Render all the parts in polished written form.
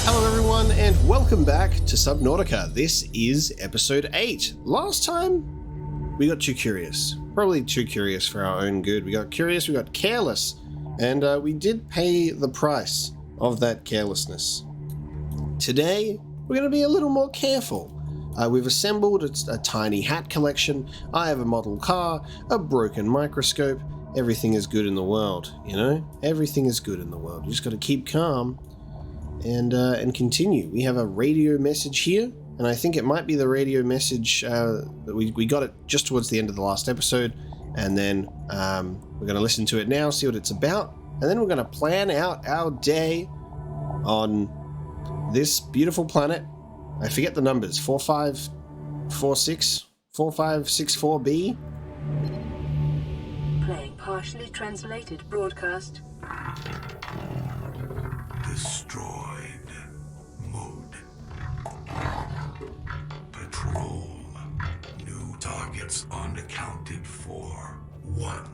Hello everyone and welcome back to Subnautica. This is episode 8. Last time we got too curious. Probably too curious for our own good. We got curious, we got careless, and we did pay the price of that carelessness. Today we're going to be a little more careful. We've assembled a tiny hat collection. I have a model car, a broken microscope. Everything is good in the world, you know? Everything is good in the world. You just got to keep calm and continue. We have a radio message here, and I think it might be the radio message that we got it just towards the end of the last episode, and then we're going to listen to it now, see what it's about, and then we're going to plan out our day on this beautiful planet. I forget the numbers, 4546, 4564b. Playing partially translated broadcast. Destroyed. Mode. Patrol. New targets unaccounted for. 1.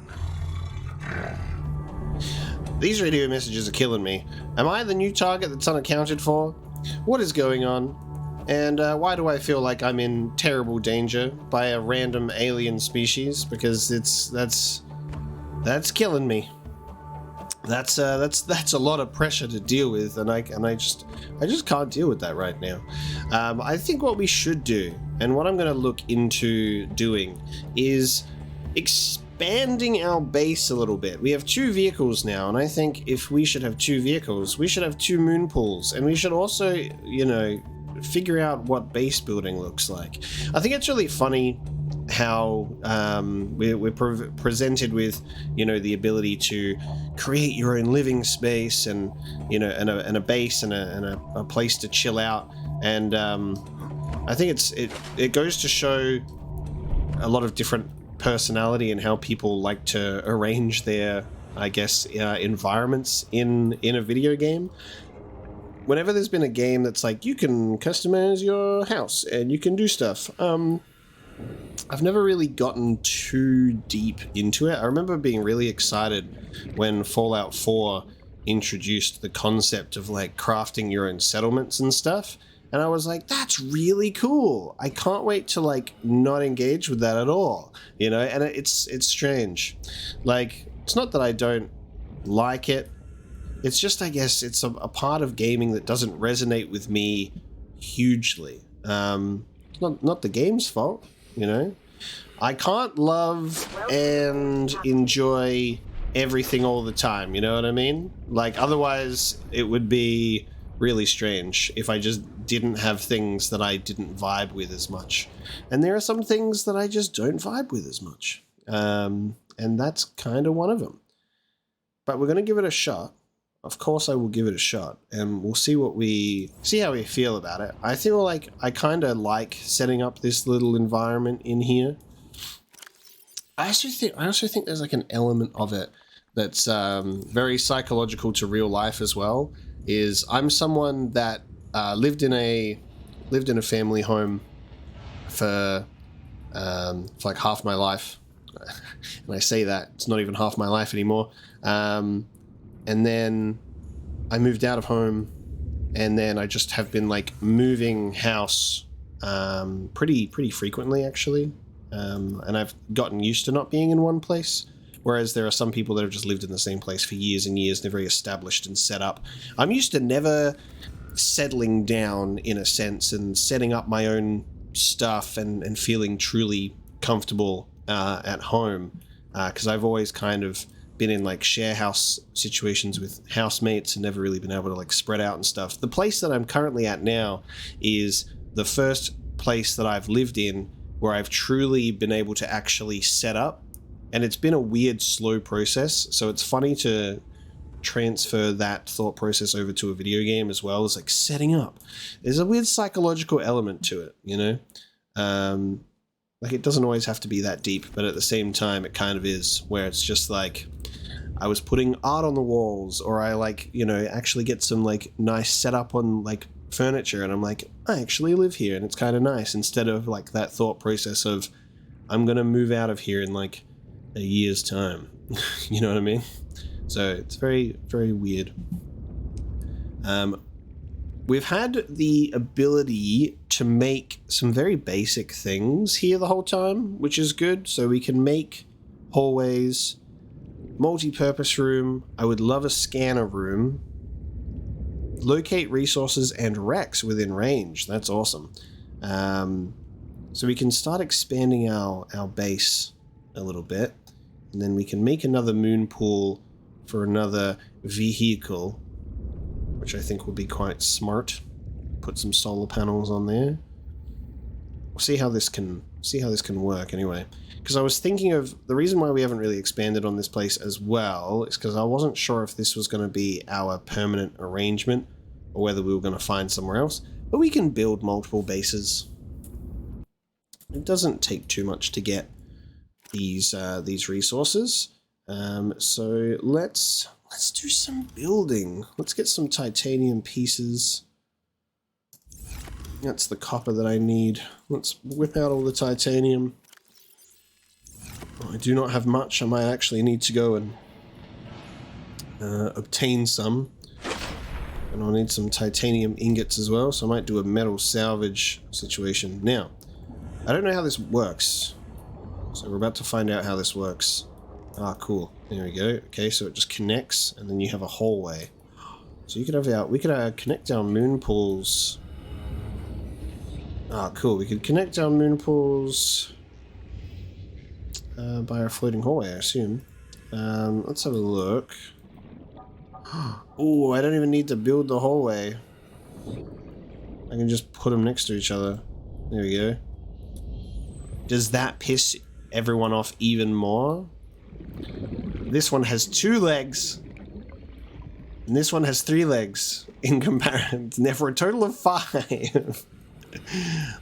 These radio messages are killing me. Am I the new target that's unaccounted for? What is going on? And why do I feel like I'm in terrible danger by a random alien species? Because that's killing me. That's a lot of pressure to deal with, and I just can't deal with that right now. I think what we should do, and what I'm going to look into doing, is expanding our base a little bit. We have 2 vehicles now, and I think if we should have 2 vehicles, we should have 2 moon pools, and we should also, you know, figure out what base building looks like. I think it's really funny how we're presented with, you know, the ability to create your own living space, and you know, and a base and a place to chill out, and I think it goes to show a lot of different personality and how people like to arrange their, I guess, environments in a video game. Whenever there's been a game that's like, you can customize your house and you can do stuff, I've never really gotten too deep into it. I remember being really excited when Fallout 4 introduced the concept of like crafting your own settlements and stuff, and I was like, that's really cool. I can't wait to like not engage with that at all, you know. And it's strange. Like, it's not that I don't like it. It's just, I guess, it's a part of gaming that doesn't resonate with me hugely. It's not the game's fault, you know. I can't love and enjoy everything all the time, you know what I mean? Like, otherwise it would be really strange if I just didn't have things that I didn't vibe with as much. And there are some things that I just don't vibe with as much. And that's kind of one of them. But we're going to give it a shot. Of course I will give it a shot, and we'll see how we feel about it. I feel like I kind of like setting up this little environment in here. I also think there's like an element of it that's very psychological to real life as well. Is I'm someone that lived in a family home for like half my life, and I say that it's not even half my life anymore. And then I moved out of home, and then I just have been like moving house pretty frequently, actually. And I've gotten used to not being in one place, whereas there are some people that have just lived in the same place for years and years. They're very established and set up. I'm used to never settling down, in a sense, and setting up my own stuff and feeling truly comfortable at home, because I've always kind of been in like share house situations with housemates and never really been able to like spread out and stuff. The place that I'm currently at now is the first place that I've lived in where I've truly been able to actually set up, and it's been a weird, slow process. So it's funny to transfer that thought process over to a video game as well, as like setting up. There's a weird psychological element to it, you know? Like, it doesn't always have to be that deep, but at the same time it kind of is, where it's just like I was putting art on the walls, or I like, you know, actually get some like nice setup on like furniture, and I'm like, I actually live here and it's kind of nice, instead of like that thought process of I'm gonna move out of here in like a year's time. You know what I mean? So it's very, very weird. we've had the ability to make some very basic things here the whole time, which is good. So we can make hallways, multi-purpose room. I would love a scanner room. Locate resources and wrecks within range. That's awesome. So we can start expanding our base a little bit. And then we can make another moon pool for another vehicle, which I think will be quite smart. Put some solar panels on there. We'll see how this can work anyway. Because I was thinking of the reason why we haven't really expanded on this place as well is because I wasn't sure if this was going to be our permanent arrangement or whether we were going to find somewhere else. But we can build multiple bases. It doesn't take too much to get these resources. So let's do some building. Let's get some titanium pieces. That's the copper that I need. Let's whip out all the titanium. I do not have much. I might actually need to go and obtain some. And I'll need some titanium ingots as well, so I might do a metal salvage situation. Now, I don't know how this works. So we're about to find out how this works. Ah, cool. There we go. Okay, so it just connects, and then you have a hallway. So you could have we could connect our moon pools. Ah, cool. We could connect our moon pools by our floating hallway, I assume. Let's have a look. Oh, I don't even need to build the hallway. I can just put them next to each other. There we go. Does that piss everyone off even more? This one has 2 legs. And this one has 3 legs in comparison. For a total of 5.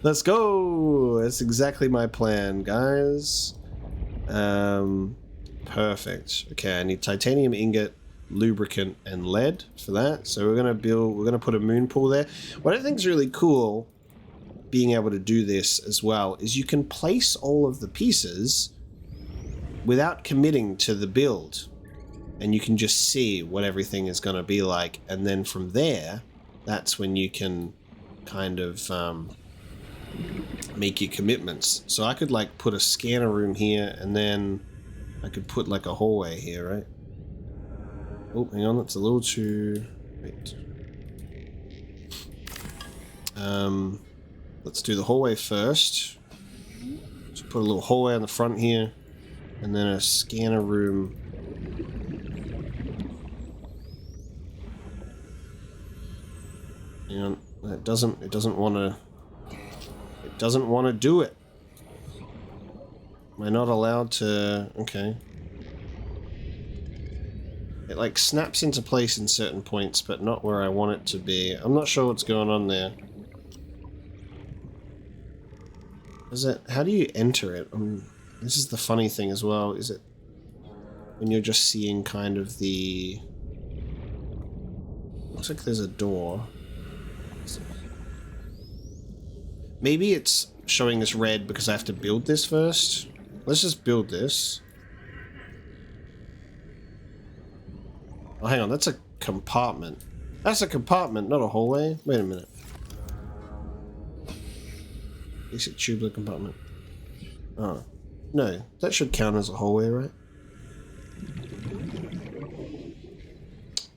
Let's go. That's exactly my plan, guys. Perfect. Okay, I need titanium ingot, lubricant, and lead for that. So we're gonna put a moon pool there. What I think is really cool, being able to do this as well, is you can place all of the pieces without committing to the build, and you can just see what everything is going to be like, and then from there, that's when you can kind of make your commitments. So I could like put a scanner room here, and then I could put like a hallway here, right? Oh, hang on, that's a little too... Wait. Let's do the hallway first. So put a little hallway on the front here, and then a scanner room. Hang on, it doesn't want to do it. Am I not allowed to? Okay. It like snaps into place in certain points, but not where I want it to be. I'm not sure what's going on there. Is it? How do you enter it? This is the funny thing as well. Is it when you're just seeing kind of the? Looks like there's a door. Maybe it's showing this red because I have to build this first. Let's just build this. Oh, hang on. That's a compartment. That's a compartment, not a hallway. Wait a minute. Basic tubular compartment. Oh. No, that should count as a hallway, right?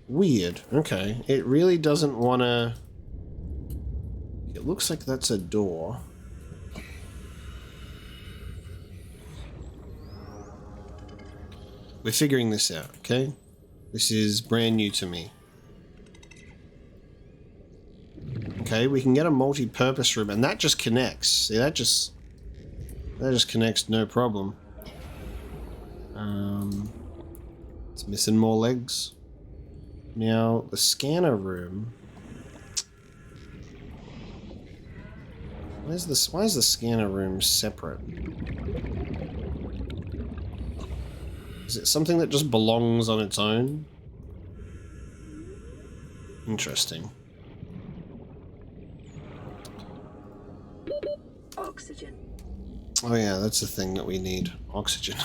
Weird. Okay. It really doesn't want to... It looks like that's a door. We're figuring this out, okay? This is brand new to me. Okay, we can get a multi-purpose room, and that just connects. See, that just connects, no problem. It's missing more legs. Now, the scanner room. Why is the scanner room separate? Is it something that just belongs on its own? Interesting. Oxygen. Oh yeah, that's the thing that we need. Oxygen.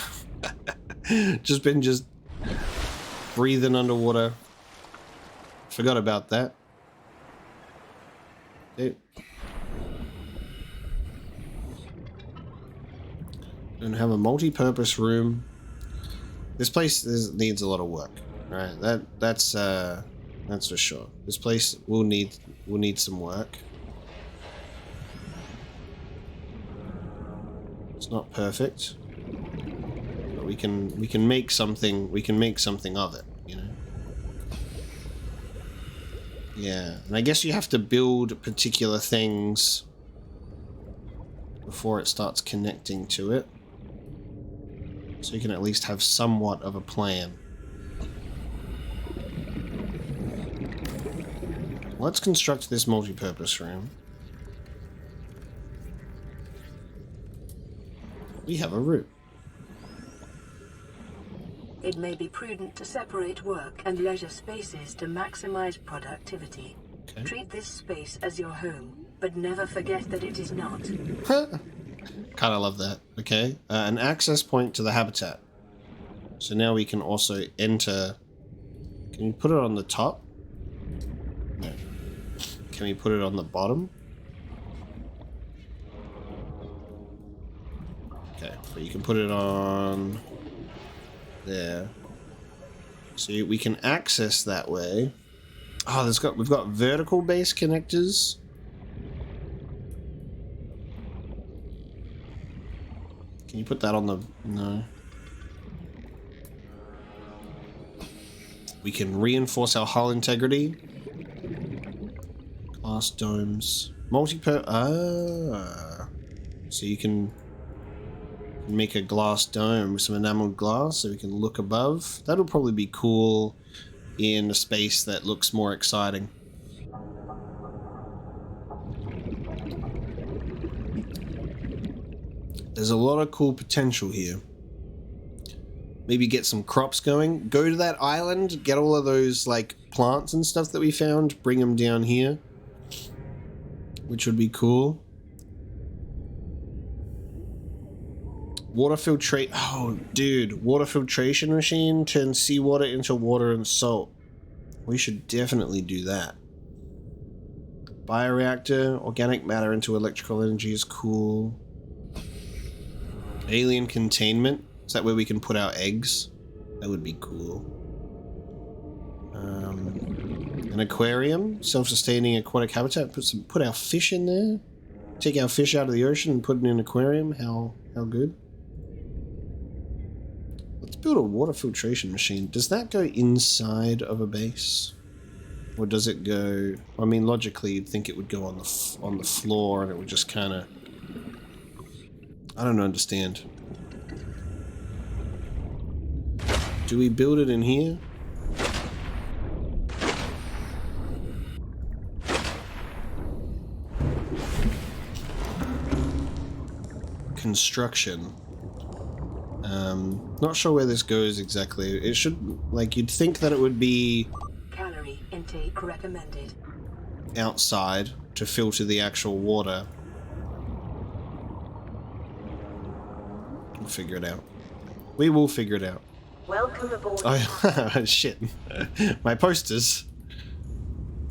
just breathing underwater. Forgot about that. Okay. And have a multi-purpose room. This place needs a lot of work. Right? That's for sure. This place will need some work. It's not perfect, but we can make something. We can make something of it. You know. Yeah, and I guess you have to build particular things before it starts connecting to it. So you can at least have somewhat of a plan. Let's construct this multi-purpose room. We have a route. It may be prudent to separate work and leisure spaces to maximize productivity. Okay. Treat this space as your home, but never forget that it is not. Kind of love that. Okay. An access point to the habitat. So now we can also enter. Can you put it on the top? No. Can we put it on the bottom? Okay, but you can put it on there. So we can access that way. Oh, we've got vertical base connectors. Can you put that on the... No. We can reinforce our hull integrity. Glass domes. So you can make a glass dome with some enameled glass so we can look above. That'll probably be cool in a space that looks more exciting. There's a lot of cool potential here. Maybe get some crops going. Go to that island, get all of those like plants and stuff that we found, bring them down here, which would be cool. Water filtrate. Oh, dude, water filtration machine turns seawater into water and salt. We should definitely do that. Bioreactor, organic matter into electrical energy is cool. Alien containment. Is that where we can put our eggs? That would be cool. An aquarium, self-sustaining aquatic habitat. Put our fish in there. Take our fish out of the ocean and put it in an aquarium. How good? Let's build a water filtration machine. Does that go inside of a base, or does it go? I mean, logically, you'd think it would go on the floor, and it would just kind of. I don't understand. Do we build it in here? Construction. Not sure where this goes exactly. It should, like, you'd think that it would be Calorie intake recommended. outside to filter the actual water. We'll figure it out. We will figure it out. Welcome aboard. Oh, shit. My posters.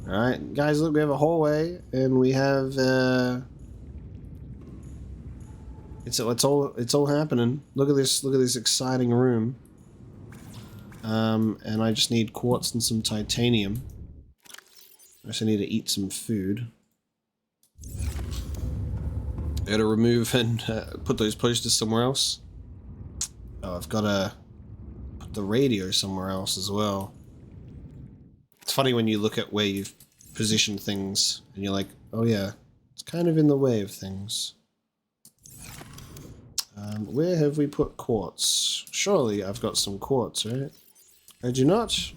Alright, guys, look, we have a hallway, and we have, It's all happening. Look at this exciting room. And I just need quartz and some titanium. I also need to eat some food. I gotta remove and put those posters somewhere else. Oh, I've gotta put the radio somewhere else as well. It's funny when you look at where you've positioned things and you're like, oh yeah, it's kind of in the way of things. Where have we put quartz? Surely I've got some quartz, right? I do not.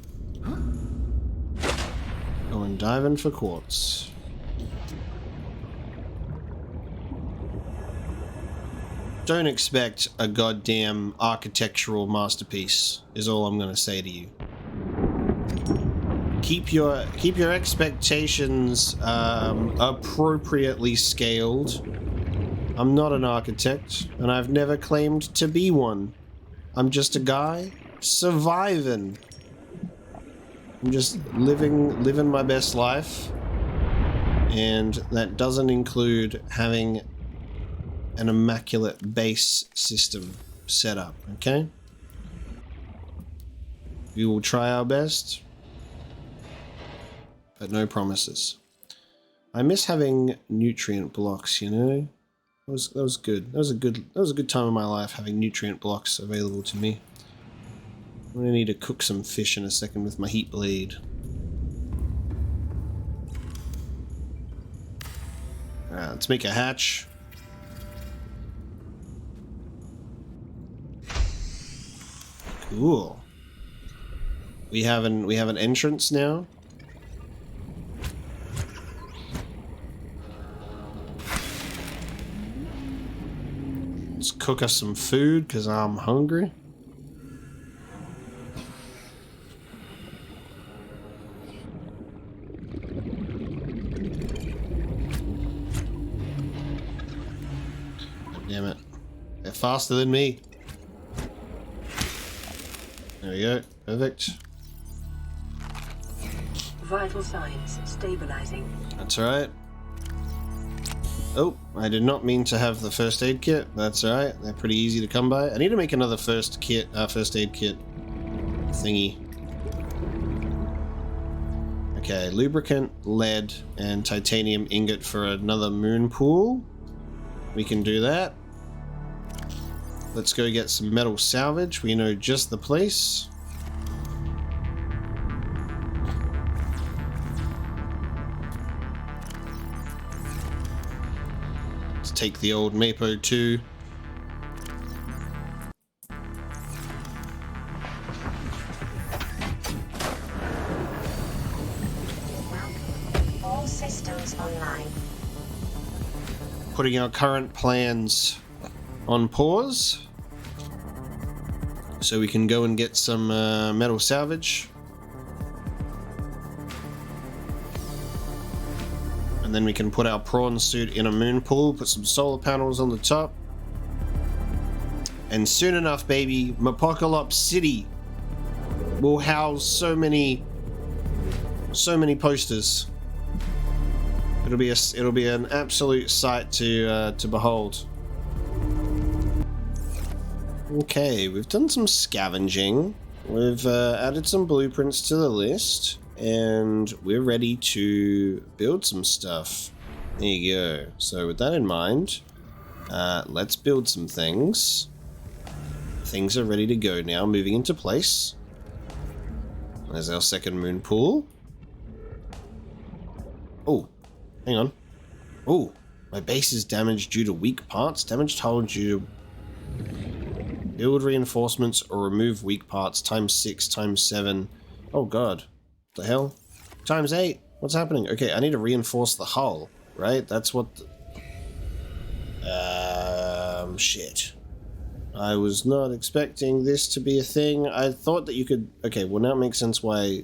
Go and dive in for quartz. Don't expect a goddamn architectural masterpiece, is all I'm gonna say to you. Keep your expectations appropriately scaled. I'm not an architect, and I've never claimed to be one. I'm just a guy And that doesn't include having an immaculate base system set up, okay? We will try our best, but no promises. I miss having nutrient blocks, you know? That was good. That was a good time in my life, having nutrient blocks available to me. I'm gonna need to cook some fish in a second with my heat blade. Alright, let's make a hatch. Cool. We have an entrance now. Let's cook us some food because I'm hungry. Damn it. They're faster than me. There we go. Perfect. Vital signs stabilizing. That's alright. Oh, I did not mean to have the first aid kit. That's alright. They're pretty easy to come by. I need to make another first aid kit thingy. Okay, lubricant, lead, and titanium ingot for another moon pool. We can do that. Let's go get some metal salvage. We know just the place. Let's take the old Mapo 2. All systems online. Putting our current plans on pause so we can go and get some metal salvage, and then we can put our prawn suit in a moon pool, put some solar panels on the top, and soon enough, baby, Apocalypse City will house so many posters. It'll be an absolute sight to behold. Okay, we've done some scavenging. We've added some blueprints to the list, and we're ready to build some stuff. There you go. So with that in mind, let's build some things. Things are ready to go now, moving into place. There's our second moon pool. Oh, hang on. Oh, my base is damaged due to weak parts. Damaged hull due to build reinforcements or remove weak parts ×6 ×7. Oh god. What the hell? ×8. What's happening? Okay, I need to reinforce the hull, right? That's what shit. I was not expecting this to be a thing. I thought that you could... Okay, well now it makes sense why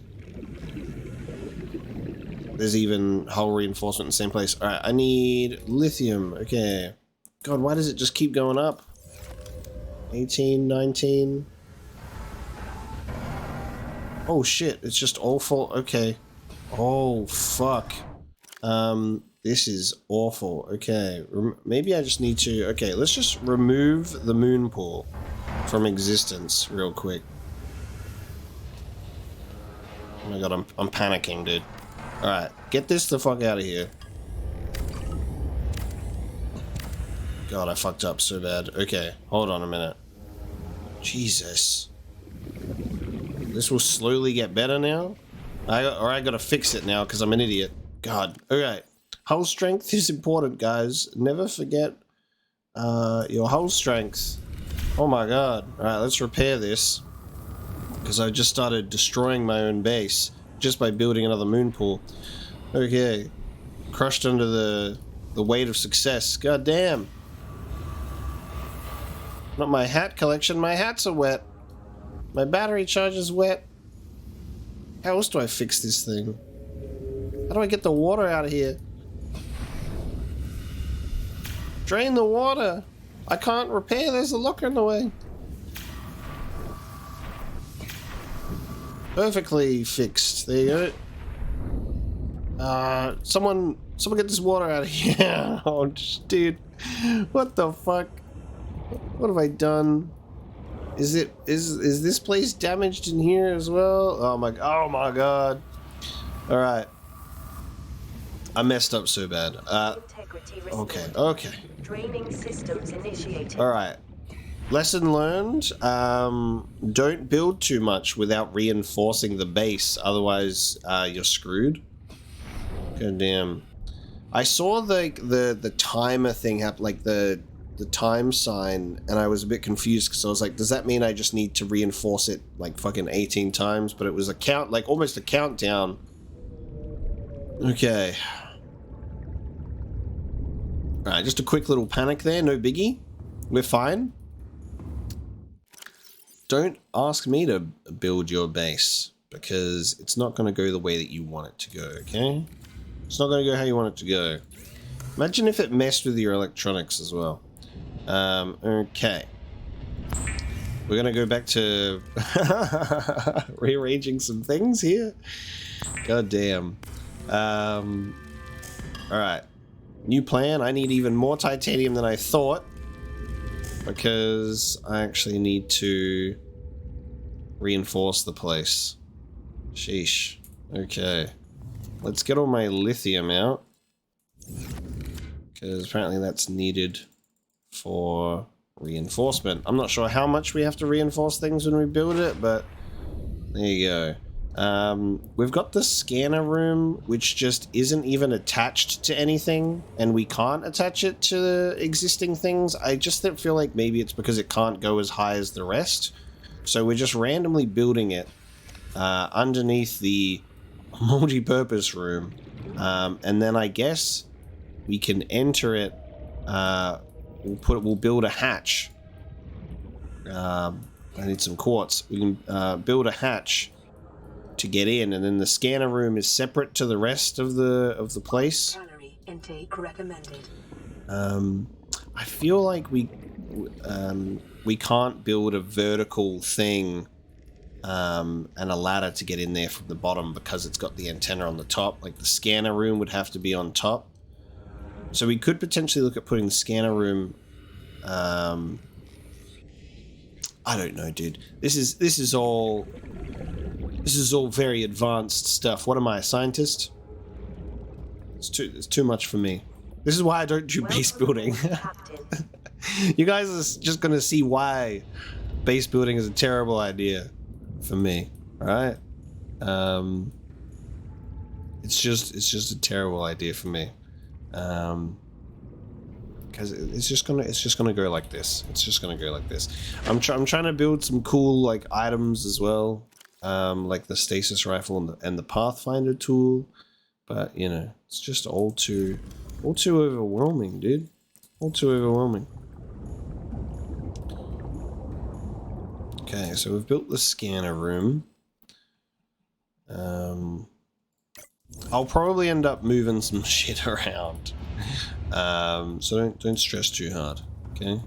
there's even hull reinforcement in the same place. Alright, I need lithium. Okay. God, why does it just keep going up? 18, 19. Oh shit, it's just awful. Okay. Oh fuck. This is awful. Okay, maybe I just need to... Okay, let's just remove the moon pool from existence real quick. Oh my god, I'm panicking, dude. Alright, get this the fuck out of here. God, I fucked up so bad. Okay, hold on a minute. Jesus. This will slowly get better now? I gotta fix it now because I'm an idiot. God. Alright. Hull strength is important, guys. Never forget your hull strength. Oh my god. Alright, let's repair this. Because I just started destroying my own base just by building another moon pool. Okay. Crushed under the weight of success. God damn. Not my hat collection. My hats are wet. My battery charge is wet. How else do I fix this thing? How do I get the water out of here? Drain the water. I can't repair. There's a locker in the way. Perfectly fixed. There you go. Someone get this water out of here. Oh, dude. What the fuck? What have I done? Is this place damaged in here as well? Oh my god. All right. I messed up so bad. Okay. Draining systems initiated. All right. Lesson learned. Don't build too much without reinforcing the base, otherwise you're screwed. God damn. I saw the timer thing happen, like the time sign, and I was a bit confused because I was like, does that mean I just need to reinforce it like fucking 18 times? But it was a count, like almost a countdown. Okay. Alright, just a quick little panic there, no biggie. We're fine. Don't ask me to build your base, because it's not going to go the way that you want it to go, okay? It's not going to go how you want it to go. Imagine if it messed with your electronics as well. Okay. We're going to go back to rearranging some things here. God damn. Alright. New plan. I need even more titanium than I thought, because I actually need to reinforce the place. Sheesh. Okay. Let's get all my lithium out, because apparently that's needed for reinforcement. I'm not sure how much we have to reinforce things when we build it, but there you go. We've got the scanner room, which just isn't even attached to anything, and we can't attach it to existing things. I just feel like maybe it's because it can't go as high as the rest. So we're just randomly building it underneath the multi-purpose room. And then I guess we can enter it. We'll build a hatch. I need some quartz. We can build a hatch to get in, and then the scanner room is separate to the rest of the place. Calorie intake recommended. I feel like we can't build a vertical thing and a ladder to get in there from the bottom, because it's got the antenna on the top. Like the scanner room would have to be on top. So we could potentially look at putting the scanner room. I don't know, dude. This is all very advanced stuff. What am I, a scientist? It's too much for me. This is why I don't do base building. You guys are just gonna see why base building is a terrible idea for me. All right? It's just a terrible idea for me. Because it's just gonna go like this. It's just gonna go like this. I'm trying to build some cool like items as well, like the stasis rifle and the Pathfinder tool, but you know, it's just all too overwhelming, dude. All too overwhelming. Okay, so we've built the scanner room. I'll probably end up moving some shit around. So don't stress too hard, okay?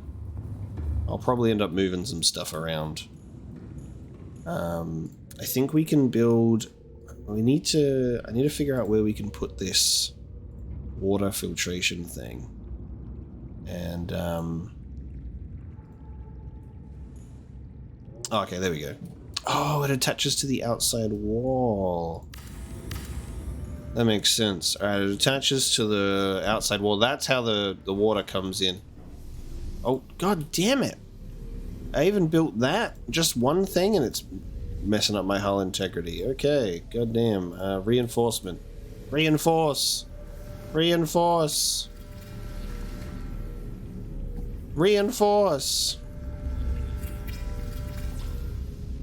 I'll probably end up moving some stuff around. I think we can build. I need to figure out where we can put this water filtration thing. And okay, there we go. Oh, it attaches to the outside wall. That makes sense. Alright, it attaches to the outside wall. That's how the water comes in. Oh, god damn it. I even built that. Just one thing and it's messing up my hull integrity. Okay, god damn. Reinforcement. Reinforce. Reinforce. Reinforce.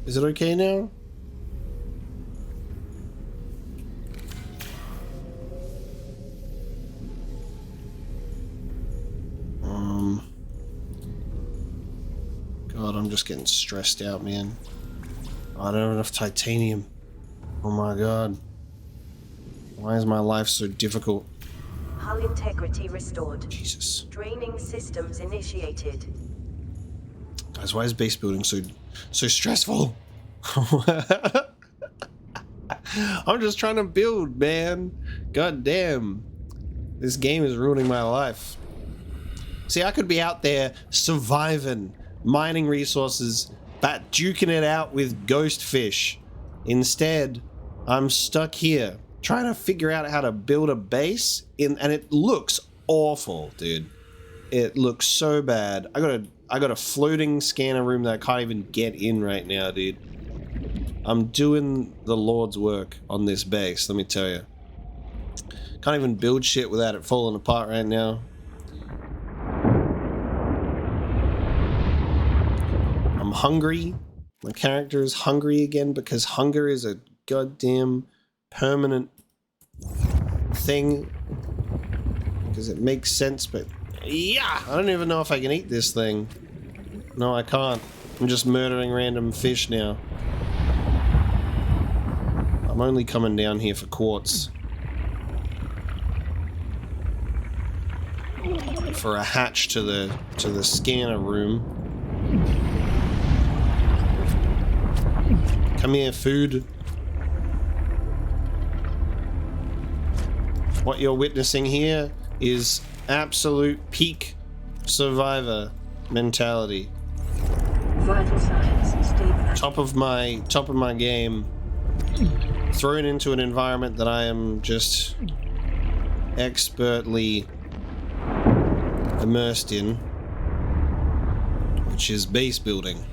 Is it okay now? God, I'm just getting stressed out, man. I don't have enough titanium. Oh my god. Why is my life so difficult? Hull integrity restored. Jesus. Draining systems initiated. Guys, why is base building so stressful? I'm just trying to build, man. God damn. This game is ruining my life. See, I could be out there surviving, mining resources, but duking it out with ghost fish. Instead, I'm stuck here trying to figure out how to build a base and it looks awful, dude. It looks so bad. I got a floating scanner room that I can't even get in right now, dude. I'm doing the Lord's work on this base, let me tell you. Can't even build shit without it falling apart right now. I'm hungry. My character is hungry again because hunger is a goddamn permanent thing. Because it makes sense, but yeah, I don't even know if I can eat this thing. No, I can't. I'm just murdering random fish now. I'm only coming down here for quartz. For a hatch to the scanner room. Come here, food. What you're witnessing here is absolute peak survivor mentality. Vital signs stabilized. Top of my game. Thrown into an environment that I am just expertly immersed in, which is base building.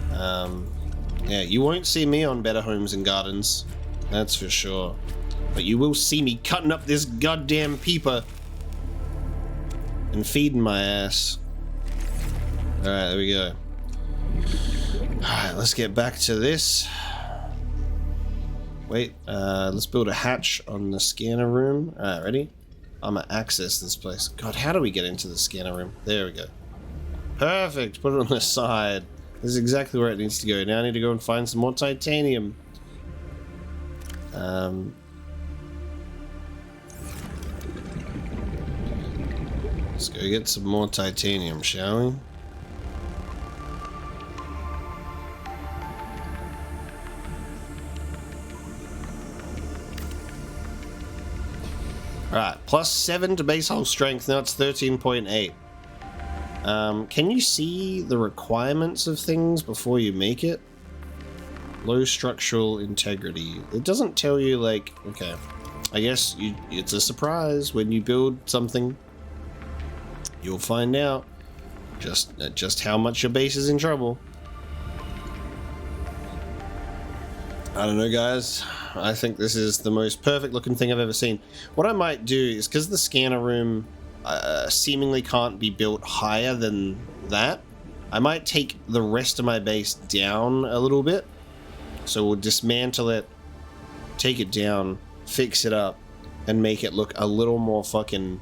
Yeah, you won't see me on Better Homes and Gardens, that's for sure. But you will see me cutting up this goddamn peeper and feeding my ass. Alright, there we go. Alright, let's get back to this. Wait, let's build a hatch on the scanner room. Alright, ready? I'm gonna access this place. God, how do we get into the scanner room? There we go. Perfect! Put it on the side. This is exactly where it needs to go. Now I need to go and find some more titanium. Let's go get some more titanium, shall we? Alright, +7 to base hull strength, now it's 13.8. Can you see the requirements of things before you make it? Low structural integrity. It doesn't tell you, like, okay. I guess it's a surprise when you build something. You'll find out just how much your base is in trouble. I don't know, guys. I think this is the most perfect looking thing I've ever seen. What I might do is, because the scanner room seemingly can't be built higher than that, I might take the rest of my base down a little bit. So we'll dismantle it, take it down, fix it up, and make it look a little more fucking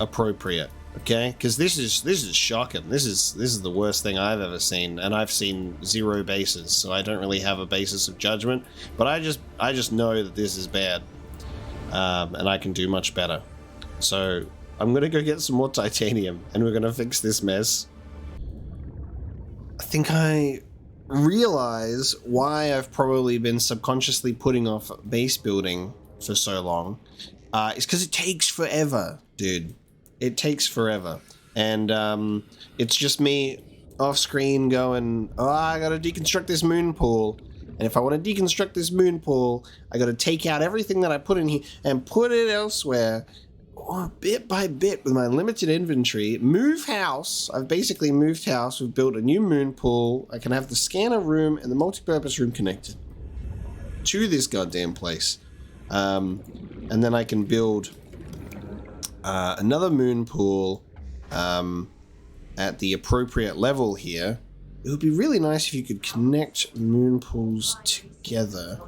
appropriate. Okay, because this is shocking. This is the worst thing I've ever seen, and I've seen 0 bases, so I don't really have a basis of judgment. But I just know that this is bad, and I can do much better. So I'm gonna go get some more titanium, and we're gonna fix this mess. I think I realize why I've probably been subconsciously putting off base building for so long. It's because it takes forever, dude. It takes forever, and it's just me off screen going, oh, I gotta deconstruct this moon pool, and if I want to deconstruct this moon pool, I gotta take out everything that I put in here and put it elsewhere, bit by bit with my limited inventory. Move house. I've basically moved house. We've built a new moon pool. I can have the scanner room and the multi-purpose room connected to this goddamn place, and then I can build another moon pool at the appropriate level here. It would be really nice if you could connect moon pools together.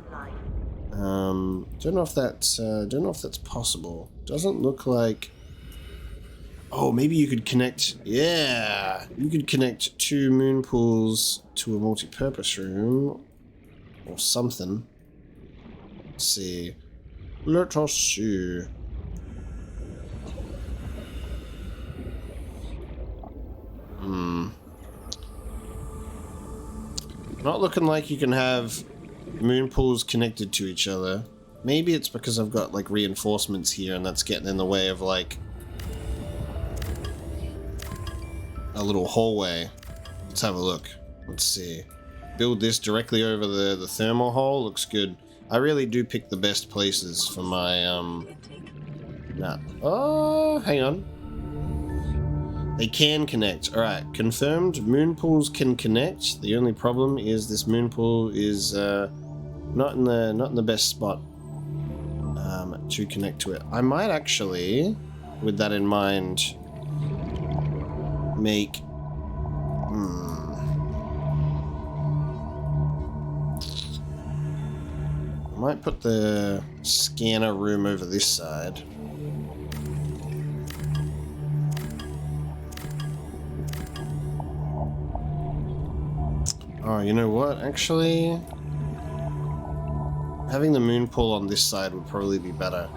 Don't know if that's possible. Doesn't look like. Oh, maybe you could connect. Yeah, you could connect 2 moon pools to a multi-purpose room or something. Let's see. Let us see. Not looking like you can have moon pools connected to each other. Maybe it's because I've got like reinforcements here and that's getting in the way of like a little hallway. Let's have a look. Let's see. Build this directly over the thermal hole. Looks good. I really do pick the best places for my Oh, hang on. They can connect. All right, confirmed. Moon pools can connect. The only problem is this moon pool is not in the best spot to connect to it. I might actually, with that in mind, make. I might put the scanner room over this side. Oh, you know what? Actually, having the moon pool on this side would probably be better.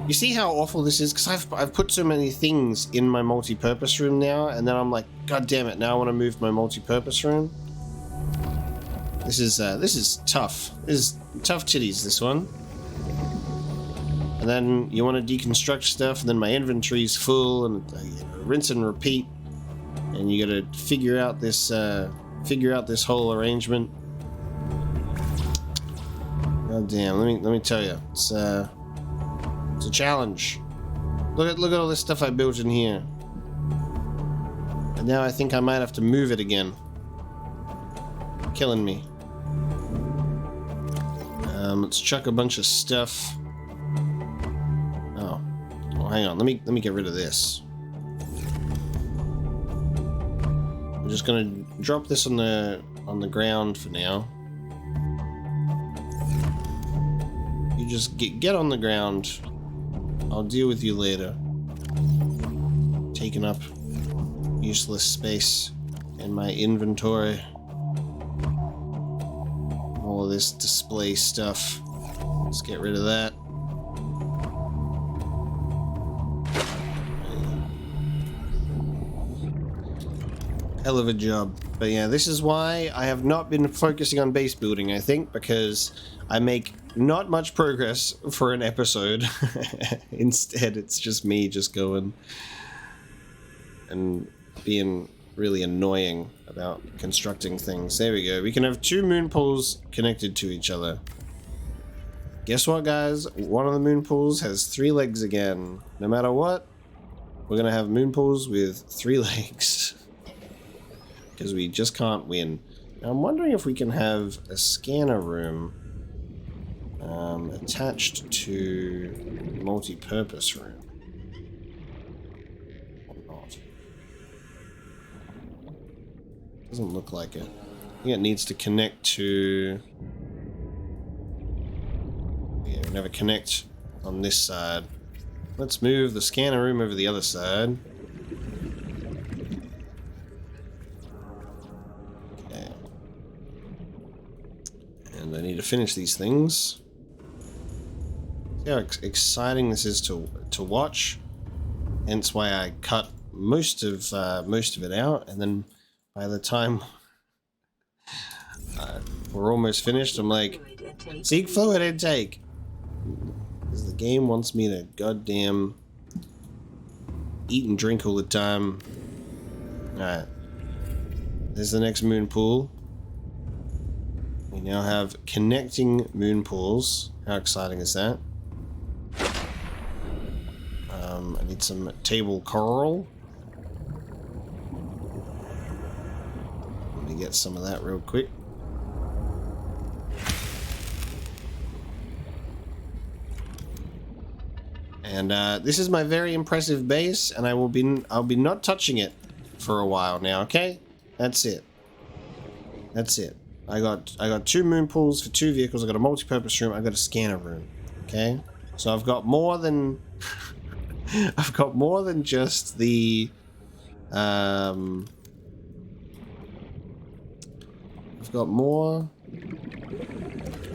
You see how awful this is? Because I've put so many things in my multi-purpose room now, and then I'm like, God damn it! Now I want to move my multi-purpose room. This is tough. This is tough titties. This one. And then you want to deconstruct stuff, and then my inventory's full, and rinse and repeat. And you got to figure out this whole arrangement. God damn! Let me tell you, it's a challenge. Look at all this stuff I built in here, and now I think I might have to move it again. Killing me. Let's chuck a bunch of stuff. Oh, hang on. Let me get rid of this. I'm just gonna drop this on the ground for now. You just get on the ground. I'll deal with you later. Taking up useless space in my inventory. All of this display stuff. Let's get rid of that. Hell of a job. But yeah, this is why I have not been focusing on base building, I think, because I make not much progress for an episode. Instead, it's just me just going and being really annoying about constructing things. There we go. We can have 2 moon pools connected to each other. Guess what, guys? One of the moon pools has 3 legs again. No matter what, we're gonna have moon pools with 3 legs. Because we just can't win. Now, I'm wondering if we can have a scanner room attached to multi-purpose room. Or not. Doesn't look like it. I think it needs to connect to... Yeah, we never connect on this side. Let's move the scanner room over the other side. Okay. And I need to finish these things. See how exciting this is to watch. Hence why I cut most of it out, and then by the time we're almost finished, I'm like, seek fluid intake. Because the game wants me to goddamn eat and drink all the time. Alright. There's the next moon pool. We now have connecting moon pools. How exciting is that? I need some table coral. Let me get some of that real quick. And this is my very impressive base, and I'll be not touching it for a while now. Okay, that's it. That's it. I got 2 moon pools for 2 vehicles. I got a multi-purpose room. I got a scanner room. Okay, so I've got more than I've got more than just the I've got more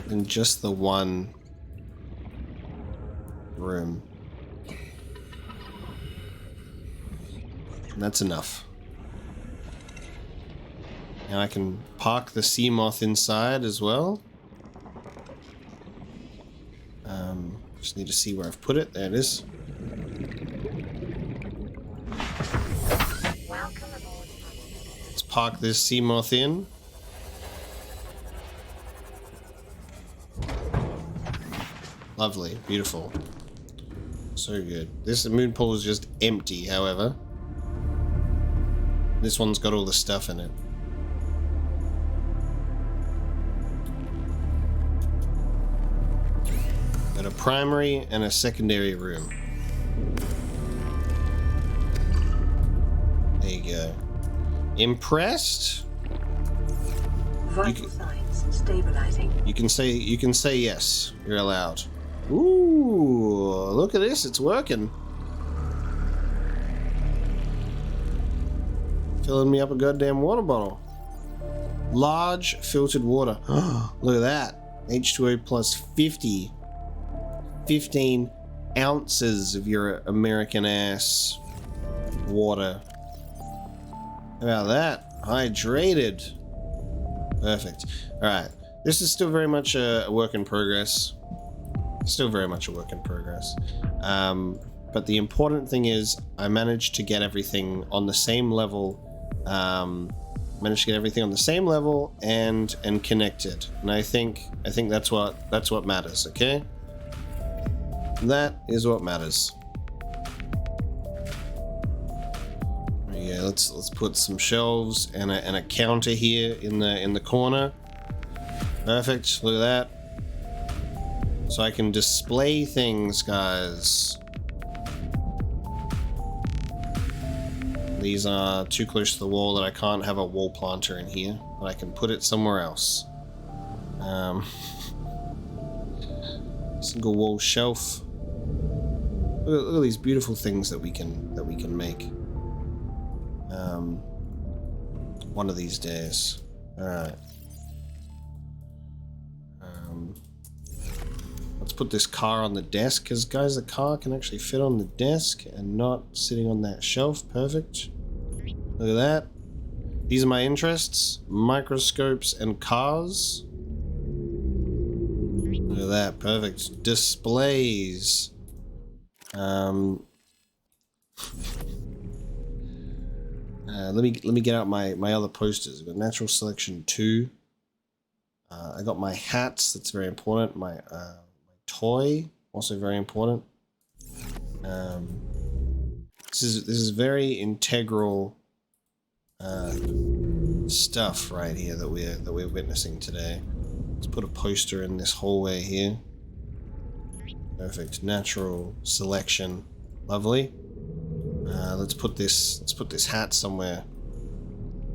than just the one room. And that's enough. Now I can park the sea moth inside as well. Just need to see where I've put it. There it is. Let's park this sea moth in. Lovely, beautiful. So good. This moon pool is just empty, however. This one's got all the stuff in it. Got a primary and a secondary room. There you go. Impressed? Vital signs stabilizing. You can say yes. You're allowed. Ooh, look at this, it's working. Filling me up a goddamn water bottle. Large filtered water. Look at that. H2O plus 50. 15 ounces of your American ass water. How about that? Hydrated. Perfect. Alright. This is still very much a work in progress. Still very much a work in progress. But the important thing is I managed to get everything on the same level. Managed to get everything on the same level and connected. And I think that's what matters, okay? That is what matters. Yeah, let's put some shelves and a counter here in the corner. Perfect. Look at that. So I can display things, guys. These are too close to the wall that I can't have a wall planter in here, but I can put it somewhere else. Single wall shelf. Look at these beautiful things that we can make. One of these days. All right. Let's put this car on the desk, because guys, the car can actually fit on the desk and not sitting on that shelf. Perfect. Look at that. These are my interests: microscopes and cars. Look at that. Perfect. Displays. Let me get out my other posters. I've got Natural Selection 2. I got my hats. That's very important. My toy, also very important. This is very integral stuff right here that we're witnessing today. Let's put a poster in this hallway here. Perfect. Natural selection. Lovely. Let's put this hat somewhere.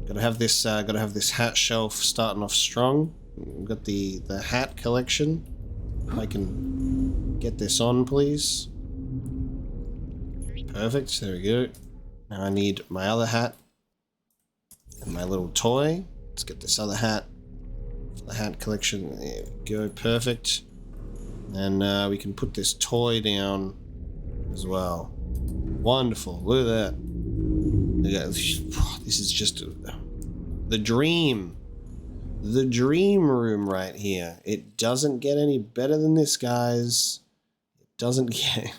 Gotta have this hat shelf starting off strong. We've got the hat collection. If I can get this on, please. Perfect. There we go. Now I need my other hat and my little toy. Let's get this other hat. The hat collection. There we go. Perfect. And we can put this toy down as well. Wonderful. Look at that. Look at that. This is just the dream. The dream room right here. It doesn't get any better than this, guys. It doesn't get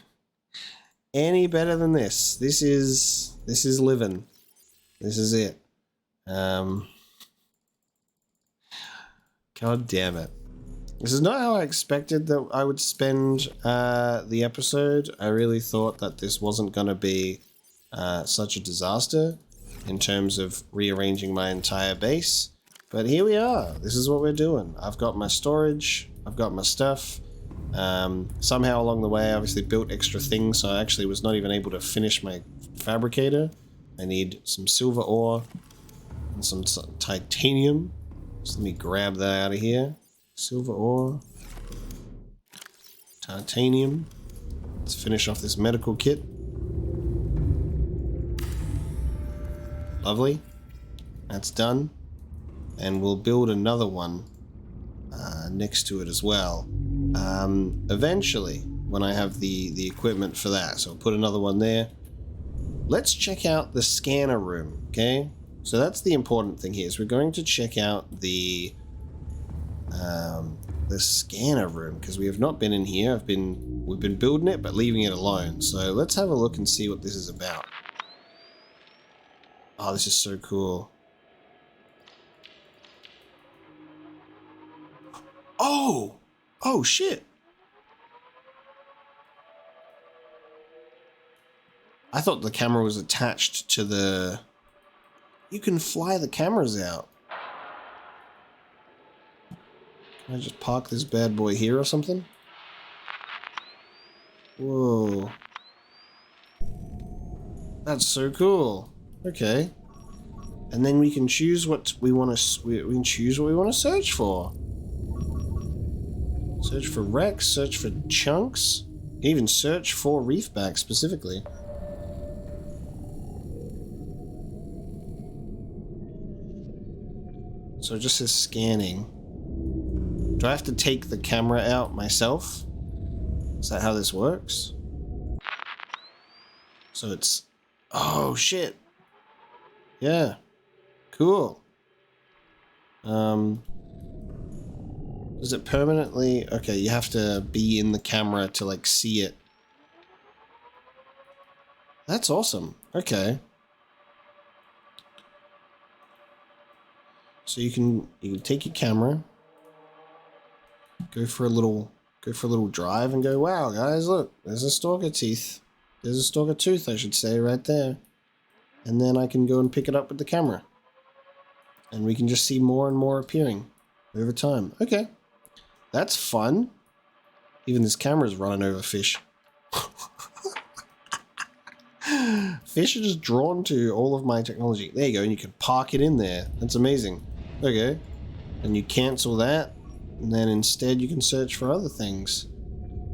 any better than this. This is living. This is it. God damn it. This is not how I expected that I would spend the episode. I really thought that this wasn't going to be such a disaster in terms of rearranging my entire base. But here we are. This is what we're doing. I've got my storage. I've got my stuff. Somehow along the way, I obviously built extra things, so I actually was not even able to finish my fabricator. I need some silver ore and some titanium. So let me grab that out of here. Silver ore. Titanium. Let's finish off this medical kit. Lovely. That's done. And we'll build another one next to it as well. Eventually, when I have the equipment for that. So I'll put another one there. Let's check out the scanner room, okay? So that's the important thing here, is we're going to check out the scanner room, because we have not been in here. We've been building it, but leaving it alone. So let's have a look and see what this is about. Oh, this is so cool. Oh! Oh, shit! I thought the camera was attached to the... You can fly the cameras out. Can I just park this bad boy here or something? Whoa. That's so cool. Okay. And then we can choose what we want to... We can choose what we want to search for. Search for wrecks, search for chunks. You can even search for reefbacks specifically. So it just says scanning. Do I have to take the camera out myself? Is that how this works? So it's... Oh, shit. Yeah. Cool. Does it permanently... Okay, you have to be in the camera to, like, see it. That's awesome. Okay. So you can take your camera, go for a little drive and go, wow, guys, look, there's a stalker teeth. There's a stalker tooth, I should say, right there. And then I can go and pick it up with the camera. And we can just see more and more appearing over time. Okay. That's fun. Even this camera's running over fish. Fish are just drawn to all of my technology. There you go, and you can park it in there. That's amazing. Okay. And you cancel that, and then instead you can search for other things.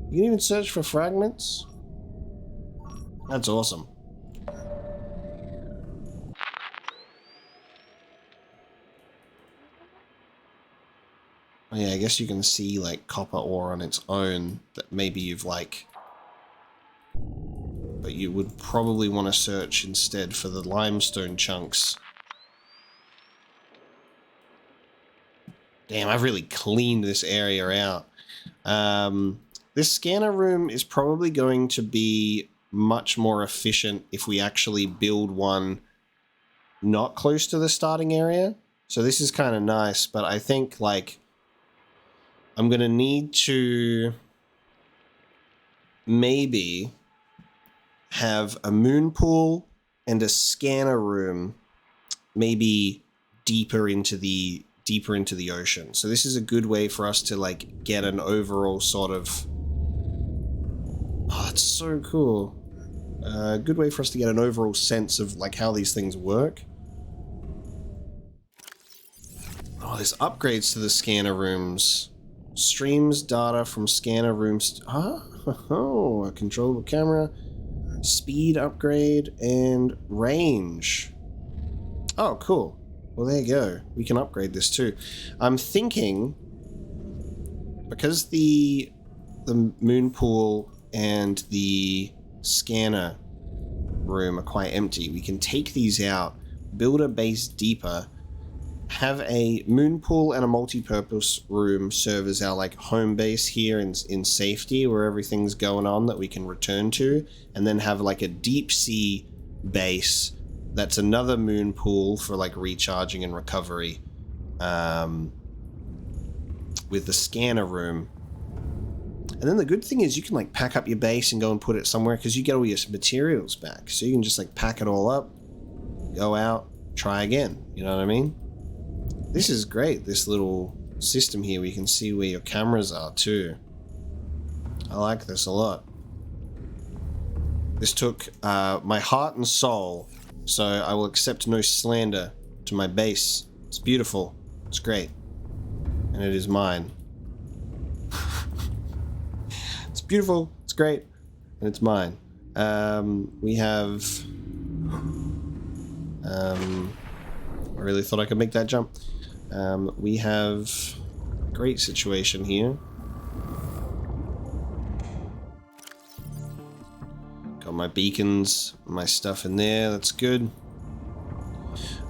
You can even search for fragments. That's awesome. Oh yeah, I guess you can see like copper ore on its own that maybe you've like... But you would probably want to search instead for the limestone chunks. Damn, I've really cleaned this area out. This scanner room is probably going to be much more efficient if we actually build one not close to the starting area. So this is kind of nice, but I think like I'm going to need to maybe have a moon pool and a scanner room maybe deeper into the ocean. So this is a good way for us to like get an overall sort of... Oh, that's so cool. A good way for us to get an overall sense of like how these things work. Oh, there's upgrades to the scanner rooms. Streams data from scanner rooms. Oh, a controllable camera. Speed upgrade and range. Oh, cool. Well, there you go. We can upgrade this too. I'm thinking, because the moon pool and the scanner room are quite empty, we can take these out, build a base deeper, have a moon pool and a multi-purpose room serve as our like home base here in safety where everything's going on that we can return to, and then have like a deep sea base that's another moon pool for like recharging and recovery, with the scanner room. And then the good thing is you can like pack up your base and go and put it somewhere because you get all your materials back. So you can just like pack it all up, go out, try again. You know what I mean? This is great, this little system here where you can see where your cameras are too. I like this a lot. This took my heart and soul, so I will accept no slander to my base. It's beautiful. It's great. And it is mine. It's beautiful. It's great. And it's mine. We have... I really thought I could make that jump. We have a great situation here. Got my beacons, my stuff in there. That's good.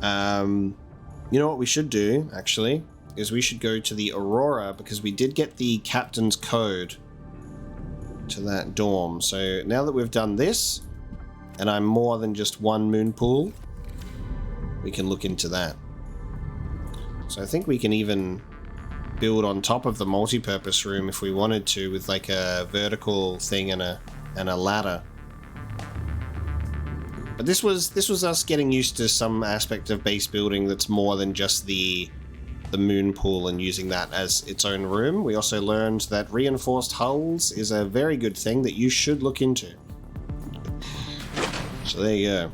You know what we should do, actually, is we should go to the Aurora, because we did get the captain's code to that dorm. So now that we've done this, and I'm more than just one moon pool, we can look into that. So I think we can even build on top of the multi-purpose room if we wanted to, with like a vertical thing and a ladder. But this was us getting used to some aspect of base building that's more than just the moon pool and using that as its own room. We also learned that reinforced hulls is a very good thing that you should look into. So there you go.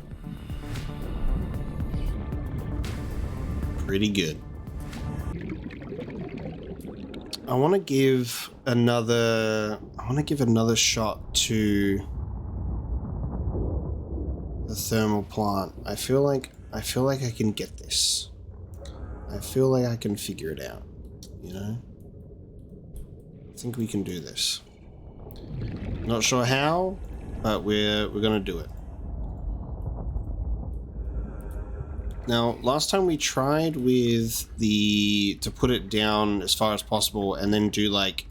Pretty good. I want to give another shot to the thermal plant. I feel like I can get this. I feel like I can figure it out, you know? I think we can do this. Not sure how, but we're gonna do it. Now, last time we tried with to put it down as far as possible and then do like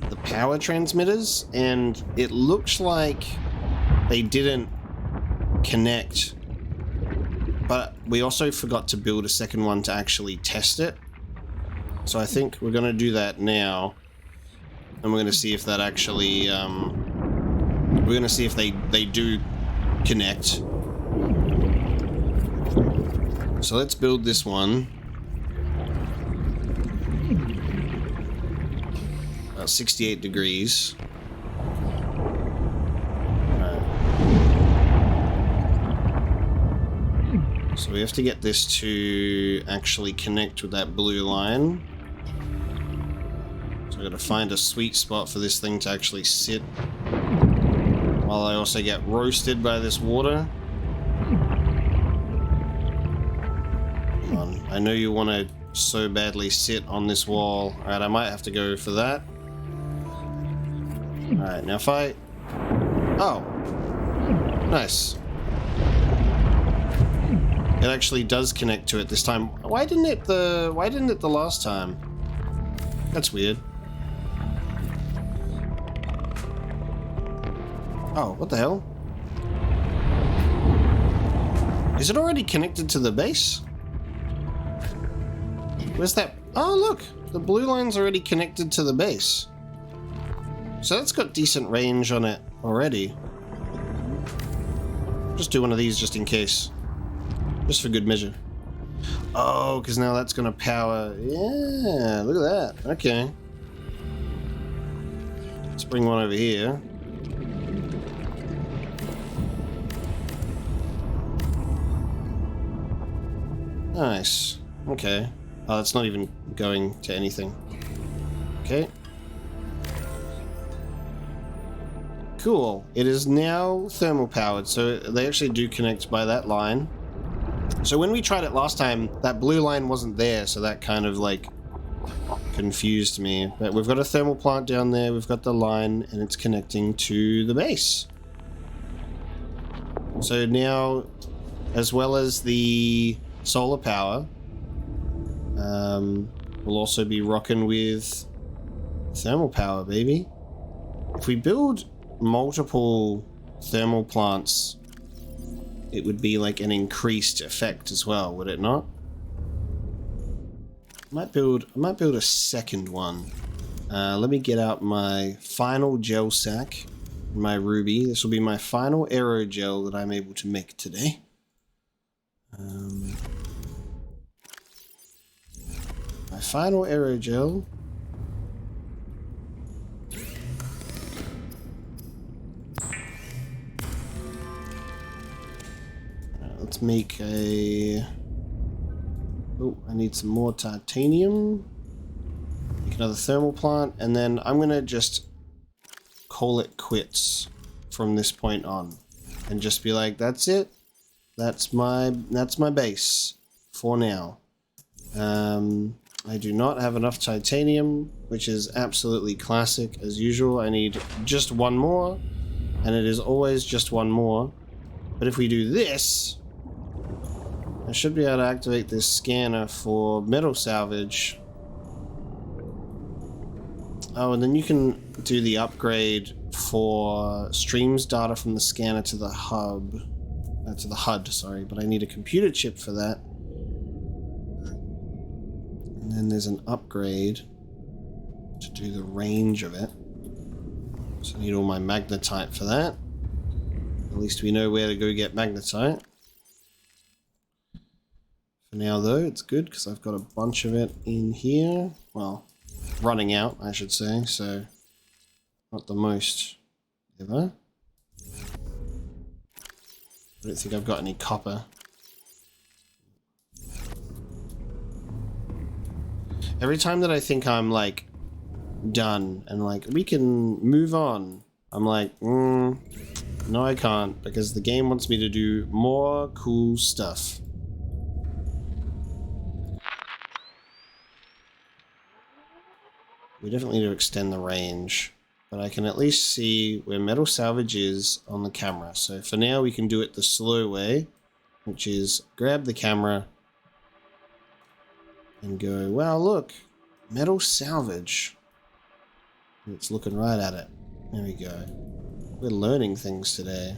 the power transmitters, and it looks like they didn't connect, but we also forgot to build a second one to actually test it. So I think we're gonna do that now, and we're gonna see if that actually we're gonna see if they do connect. So let's build this one. About 68 degrees. So we have to get this to actually connect with that blue line. So I've got to find a sweet spot for this thing to actually sit, while I also get roasted by this water. Come on, I know you want to so badly sit on this wall. Alright, I might have to go for that. Alright, now if I... Oh! Nice. It actually does connect to it this time. Why didn't it the last time? That's weird. Oh, what the hell? Is it already connected to the base? Where's that? Oh, look! The blue line's already connected to the base. So that's got decent range on it already. Just do one of these just in case. Just for good measure. Oh, because now that's going to power... Yeah, look at that. Okay. Let's bring one over here. Nice. Okay. Oh, that's not even going to anything. Okay. Cool. It is now thermal powered, so they actually do connect by that line. So when we tried it last time, that blue line wasn't there, so that kind of like confused me. But we've got a thermal plant down there, we've got the line, and it's connecting to the base. So now, as well as the solar power, we'll also be rocking with thermal power, baby. If we build multiple thermal plants, it would be like an increased effect as well, would it not? I might build a second one. Let me get out my final gel sack, my ruby. This will be my final aerogel that I'm able to make today. My final aerogel. Let's make a... Oh, I need some more titanium. Make another thermal plant, and then I'm gonna just call it quits from this point on, and just be like, that's it. That's my base for now. I do not have enough titanium, which is absolutely classic as usual. I need just one more, and it is always just one more. But if we do this, I should be able to activate this scanner for metal salvage. Oh, and then you can do the upgrade for streams data from the scanner to the hub. To the HUD, sorry, but I need a computer chip for that. And then there's an upgrade to do the range of it. So I need all my magnetite for that. At least we know where to go get magnetite. For now though, it's good because I've got a bunch of it in here. Well, running out, I should say, so not the most ever. I don't think I've got any copper. Every time that I think I'm like done and like we can move on, I'm like, no I can't, because the game wants me to do more cool stuff. We definitely need to extend the range, but I can at least see where metal salvage is on the camera. So for now we can do it the slow way, which is grab the camera and go, wow, look, metal salvage. And it's looking right at it. There we go. We're learning things today.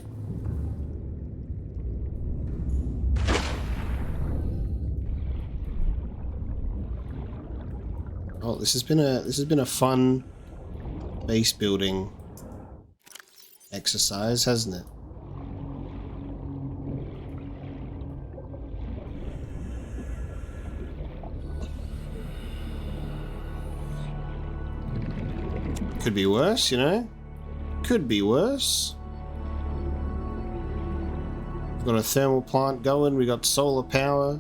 Oh, this has been a fun base building exercise, hasn't it? Could be worse, you know? Could be worse. We've got a thermal plant going, we got solar power.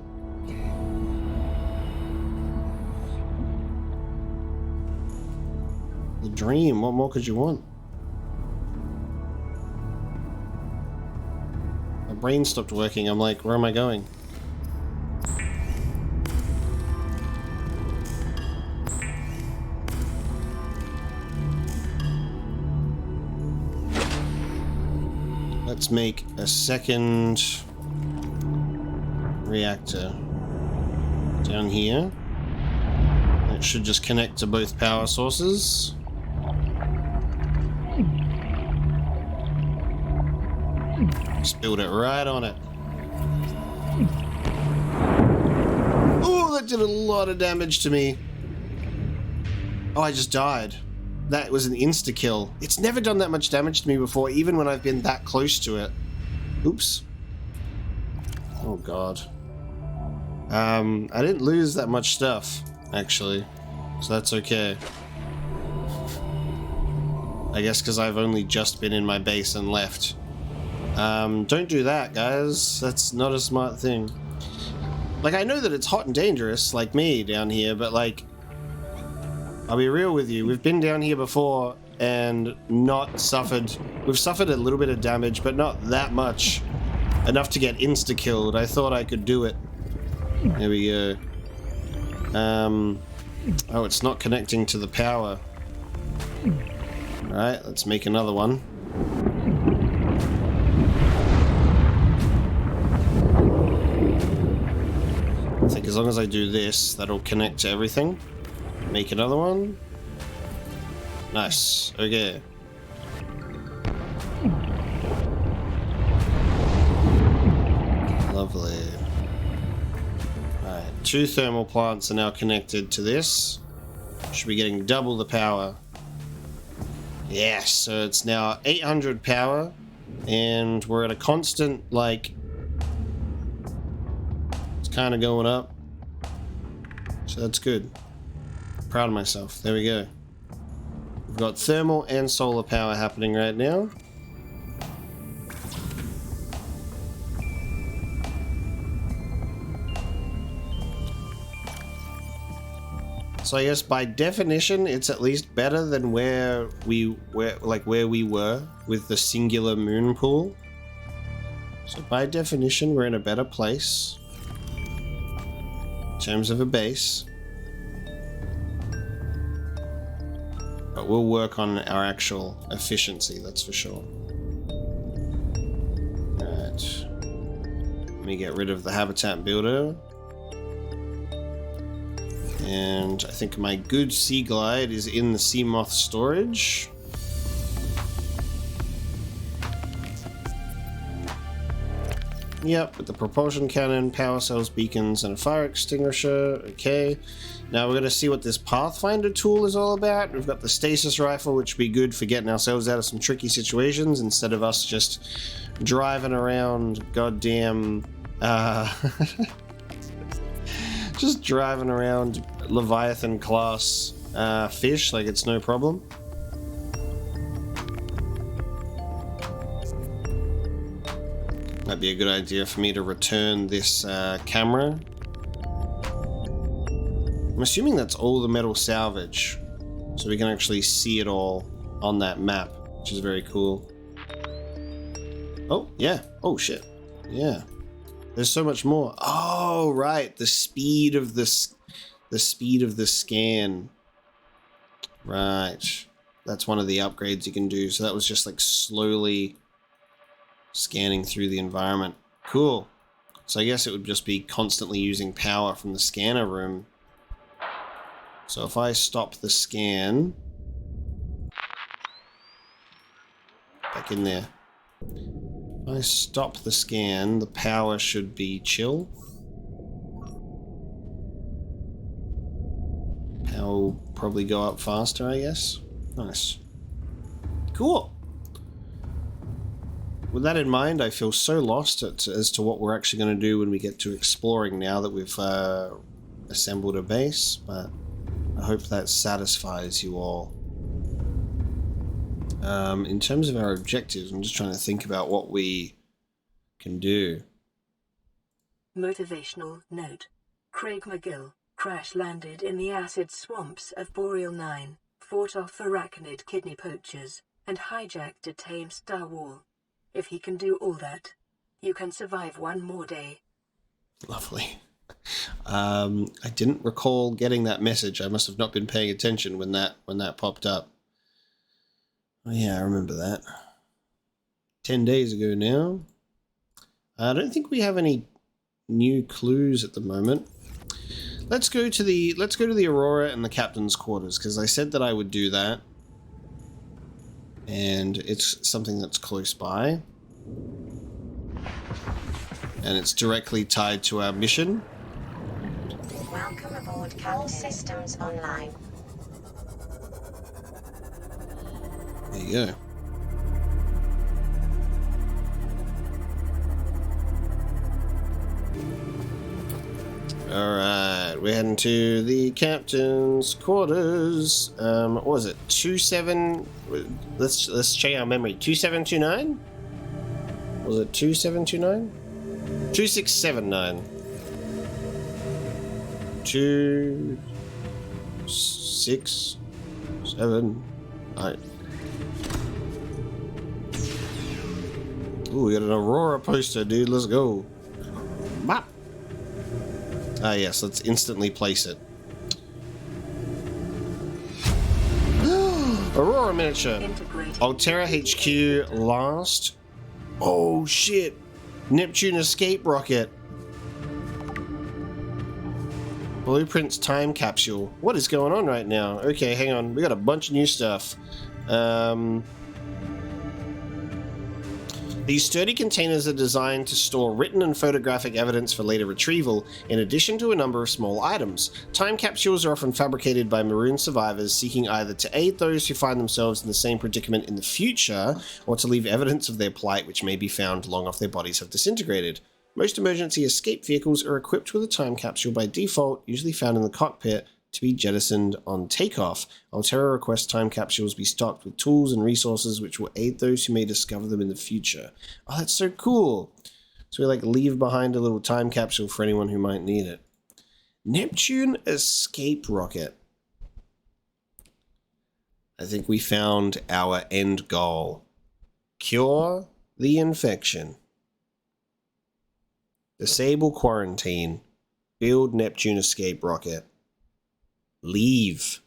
The dream, what more could you want? My brain stopped working, I'm like, where am I going? Let's make a second reactor down here. It should just connect to both power sources. Just build it right on it. Oh, that did a lot of damage to me. Oh, I just died. That was an insta-kill. It's never done that much damage to me before, even when I've been that close to it. Oops. Oh god. I didn't lose that much stuff, actually. So that's okay. I guess because I've only just been in my base and left. Don't do that, guys. That's not a smart thing. Like, I know that it's hot and dangerous, like me down here, but like, I'll be real with you, we've been down here before and not suffered. We've suffered a little bit of damage, but not that much. Enough to get insta-killed. I thought I could do it. There we go. Oh, it's not connecting to the power. Alright, let's make another one. I think as long as I do this, that'll connect to everything. Make another one. Nice. Okay. Lovely. Alright, 2 thermal plants are now connected to this. Should be getting double the power. Yes, so it's now 800 power, and we're at a constant, like, it's kind of going up. So that's good. Proud of myself. There we go. We've got thermal and solar power happening right now. So I guess by definition, it's at least better than where we were with the singular moon pool. So by definition, we're in a better place in terms of a base. But we'll work on our actual efficiency, that's for sure. Alright. Let me get rid of the habitat builder. And I think my good sea glide is in the sea moth storage. Yep, with the propulsion cannon, power cells, beacons, and a fire extinguisher. Okay. Now we're going to see what this Pathfinder tool is all about. We've got the stasis rifle, which would be good for getting ourselves out of some tricky situations instead of us just driving around goddamn... just driving around Leviathan class fish like it's no problem. Might be a good idea for me to return this camera. I'm assuming that's all the metal salvage, so we can actually see it all on that map, which is very cool. Oh, yeah. Oh, shit. Yeah. There's so much more. Oh, right. The speed of the scan. Right. That's one of the upgrades you can do. So that was just like slowly scanning through the environment. Cool. So I guess it would just be constantly using power from the scanner room. So if I stop the scan... Back in there. If I stop the scan, the power should be chill. Power will probably go up faster, I guess. Nice. Cool. With that in mind, I feel so lost as to what we're actually going to do when we get to exploring now that we've assembled a base, but I hope that satisfies you all. In terms of our objectives, I'm just trying to think about what we can do. Motivational note. Craig McGill crash-landed in the acid swamps of Boreal 9, fought off arachnid kidney poachers, and hijacked a tame Star Wall. If he can do all that, you can survive one more day. Lovely. I didn't recall getting that message. I must have not been paying attention when that popped up. Oh yeah, I remember that. 10 days ago now. I don't think we have any new clues at the moment. Let's go to the Aurora and the captain's quarters, because I said that I would do that. And it's something that's close by. And it's directly tied to our mission. Welcome aboard, Captain. All systems online. There you go. Alright, we're heading to the captain's quarters. What was it? 27... Let's check our memory. 2729? Was it 2729? 2679. 2... 6... 7... 8. Ooh, we got an Aurora poster, dude. Let's go. Bop. Ah, yes. Let's instantly place it. Aurora miniature. Altera HQ last. Oh, shit. Neptune escape rocket. Blueprint's time capsule. What is going on right now? Okay, hang on. We got a bunch of new stuff. These sturdy containers are designed to store written and photographic evidence for later retrieval, in addition to a number of small items. Time capsules are often fabricated by marooned survivors seeking either to aid those who find themselves in the same predicament in the future, or to leave evidence of their plight which may be found long after their bodies have disintegrated. Most emergency escape vehicles are equipped with a time capsule by default, usually found in the cockpit, to be jettisoned on takeoff. Altera requests time capsules be stocked with tools and resources which will aid those who may discover them in the future. Oh, that's so cool. So we like leave behind a little time capsule for anyone who might need it. Neptune escape rocket. I think we found our end goal. Cure the infection. Disable quarantine. Build Neptune escape rocket. Leave.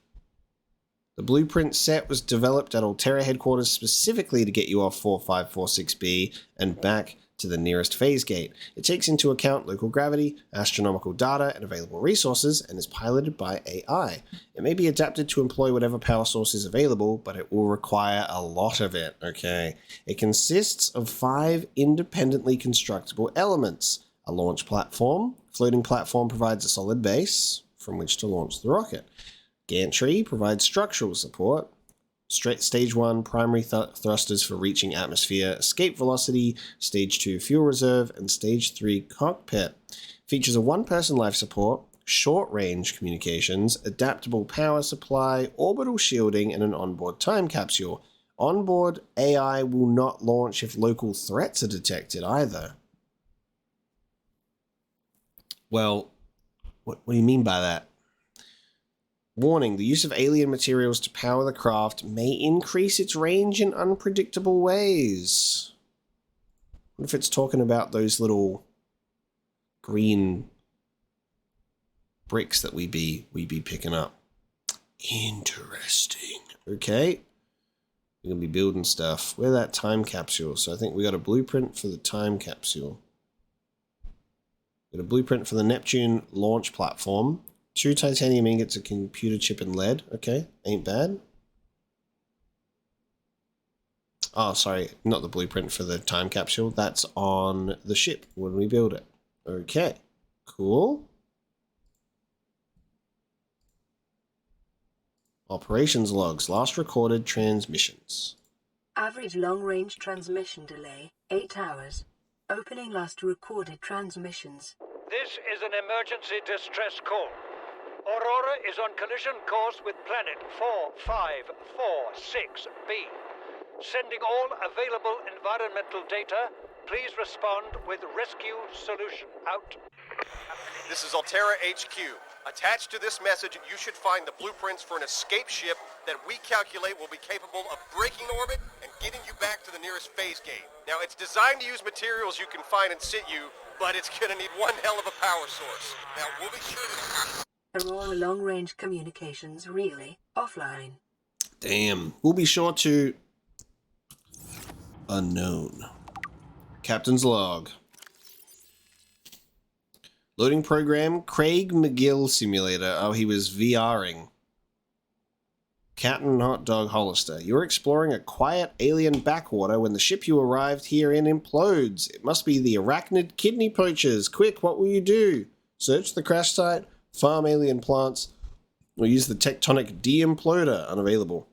The blueprint set was developed at Altera headquarters specifically to get you off 4546B and back to the nearest phase gate. It takes into account local gravity, astronomical data, and available resources, and is piloted by AI. It may be adapted to employ whatever power source is available, but it will require a lot of it, okay? It consists of 5 independently constructible elements. A launch platform. Floating platform provides a solid base from which to launch the rocket. Gantry provides structural support. Stage 1 primary thrusters for reaching atmosphere, escape velocity, Stage 2 fuel reserve, and Stage 3 cockpit. Features a 1-person life support, short-range communications, adaptable power supply, orbital shielding, and an onboard time capsule. Onboard AI will not launch if local threats are detected either. Well, what do you mean by that? Warning, the use of alien materials to power the craft may increase its range in unpredictable ways. What if it's talking about those little green bricks that we be picking up? Interesting. Okay. We're going to be building stuff. Where's that time capsule? So I think we got a blueprint for the time capsule. Got a blueprint for the Neptune launch platform. 2 titanium ingots, a computer chip, and lead. Okay, ain't bad. Oh, sorry, not the blueprint for the time capsule. That's on the ship when we build it. Okay, cool. Operations logs, last recorded transmissions. Average long-range transmission delay, 8 hours. Opening last recorded transmissions. This is an emergency distress call. Aurora is on collision course with planet 4546b. Sending all available environmental data. Please respond with rescue solution. Out. This is Altera HQ. Attached to this message, you should find the blueprints for an escape ship that we calculate will be capable of breaking orbit and getting you back to the nearest phase gate. Now, it's designed to use materials you can find in situ, but it's gonna need one hell of a power source. Now, we'll be sure to... Aurora long-range communications really offline. Damn. We'll be sure to... Unknown. Captain's log. Loading program, Craig McGill simulator. Oh, he was VRing. Captain Hot Dog Hollister. You're exploring a quiet alien backwater when the ship you arrived here in implodes. It must be the arachnid kidney poachers. Quick, what will you do? Search the crash site, farm alien plants, or use the tectonic de-imploder. Unavailable.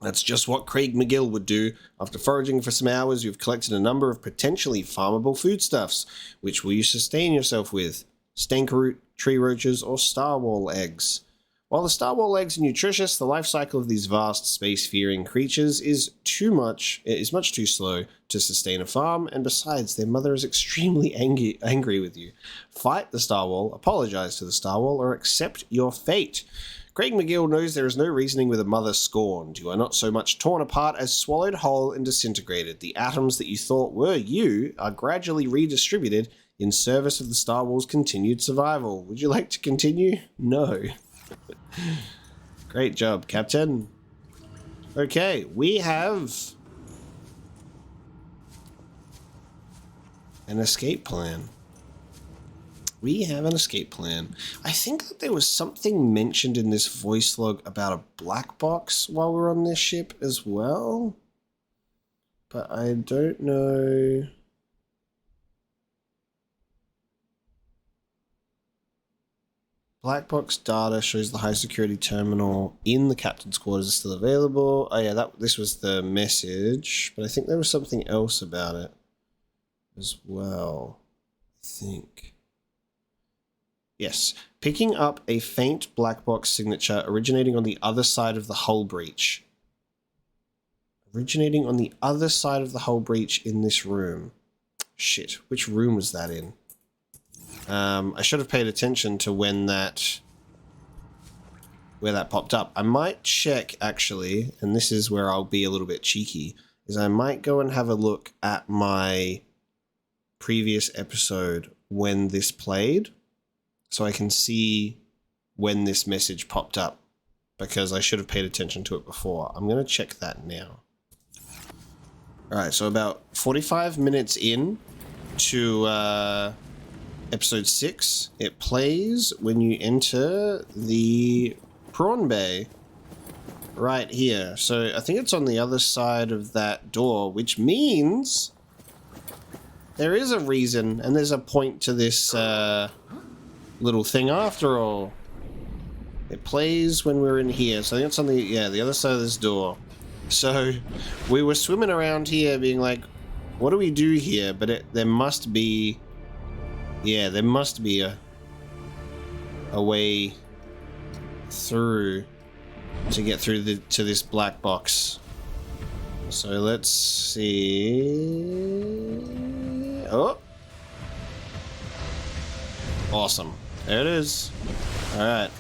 That's just what Craig McGill would do. After foraging for some hours, you've collected a number of potentially farmable foodstuffs. Which will you sustain yourself with? Stank root, tree roaches, or starwall eggs? While the starwall eggs are nutritious, the life cycle of these vast space-fearing creatures is much too slow to sustain a farm, and besides, their mother is extremely angry with you. Fight the starwall, apologize to the starwall, or accept your fate. Craig McGill knows there is no reasoning with a mother scorned. You are not so much torn apart as swallowed whole and disintegrated. The atoms that you thought were you are gradually redistributed in service of the starwall's continued survival. Would you like to continue? No. Great job, Captain. Okay, we have an escape plan. We have an escape plan. I think that there was something mentioned in this voice log about a black box while we're on this ship as well. But I don't know. Black box data shows the high security terminal in the captain's quarters is still available. Oh yeah, this was the message, but I think there was something else about it as well. I think. Yes, picking up a faint black box signature originating on the other side of the hull breach. Originating on the other side of the hull breach in this room. Shit, which room was that in? I should have paid attention to where that popped up. I might check, actually, and this is where I'll be a little bit cheeky, is I might go and have a look at my previous episode when this played, so I can see when this message popped up, because I should have paid attention to it before. I'm going to check that now. Alright, so about 45 minutes in, to episode 6. It plays when you enter the prawn bay right here. So I think it's on the other side of that door, which means there is a reason and there's a point to this little thing after all. It plays when we're in here. So I think it's on the other side of this door. So we were swimming around here being like, what do we do here? But there must be... Yeah, there must be a way through to get through to this black box. So let's see... Oh! Awesome. There it is. Alright.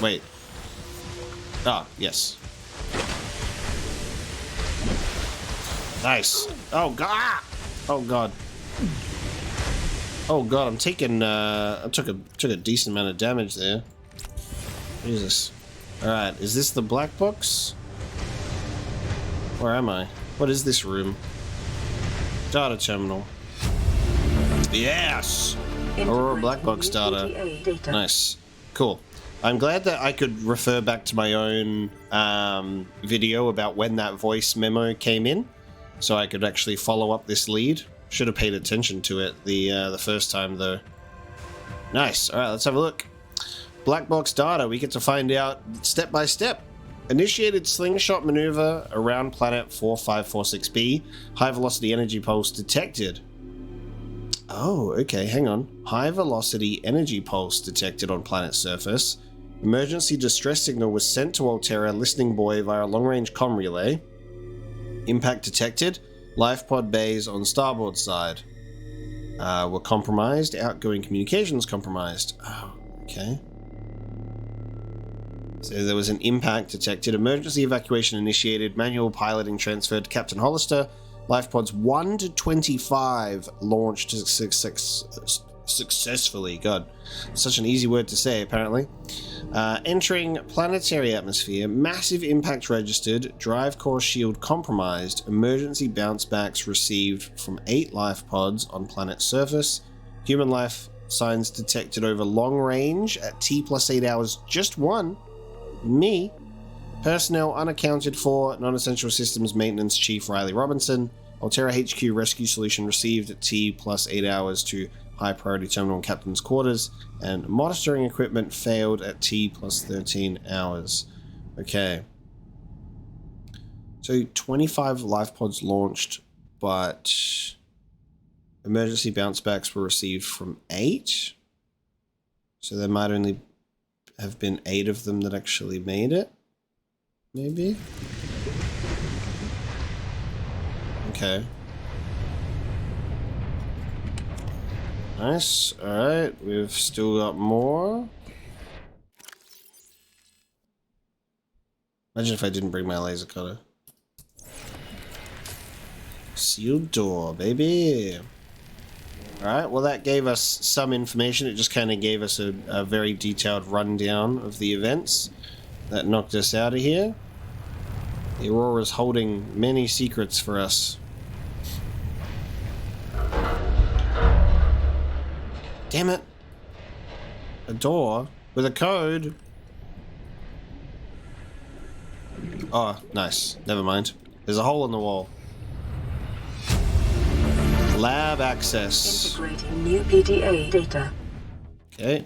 Wait. Ah, yes. Nice. Oh, God! Oh, God. Oh god, I'm taking I took a decent amount of damage there. Jesus. Alright, is this the black box? Where am I? What is this room? Data terminal. Yes! Aurora black box data. Nice. Cool. I'm glad that I could refer back to my own video about when that voice memo came in, so I could actually follow up this lead. Should have paid attention to it the first time though. Nice. All right, let's have a look. Black box data. We get to find out step by step. Initiated slingshot maneuver around planet 4546b. High velocity energy pulse detected. Oh, okay. Hang on. High velocity energy pulse detected on planet surface. Emergency distress signal was sent to Altera listening buoy via long range comm relay. Impact detected. Life pod bays on starboard side were compromised. Outgoing communications compromised. Oh, okay. So there was an impact detected. Emergency evacuation initiated. Manual piloting transferred to Captain Hollister. Life pods 1 to 25 launched successfully. God, such an easy word to say, apparently. Entering planetary atmosphere, massive impact registered, drive core shield compromised, emergency bounce backs received from 8 life pods on planet surface, human life signs detected over long range at T plus 8 hours, just one, me, personnel unaccounted for, non-essential systems maintenance chief Riley Robinson, Altera HQ rescue solution received at T plus 8 hours to high priority terminal and captain's quarters, and monitoring equipment failed at T plus 13 hours. Okay. So 25 life pods launched, but emergency bounce backs were received from 8. So there might only have been 8 of them that actually made it. Maybe? Okay. Nice. Alright, we've still got more. Imagine if I didn't bring my laser cutter. Sealed door, baby. Alright, well that gave us some information. It just kind of gave us a very detailed rundown of the events that knocked us out of here. The Aurora's holding many secrets for us. Damn it. A door with a code. Oh, nice. Never mind. There's a hole in the wall. Lab access. Integrating new PDA data. Okay.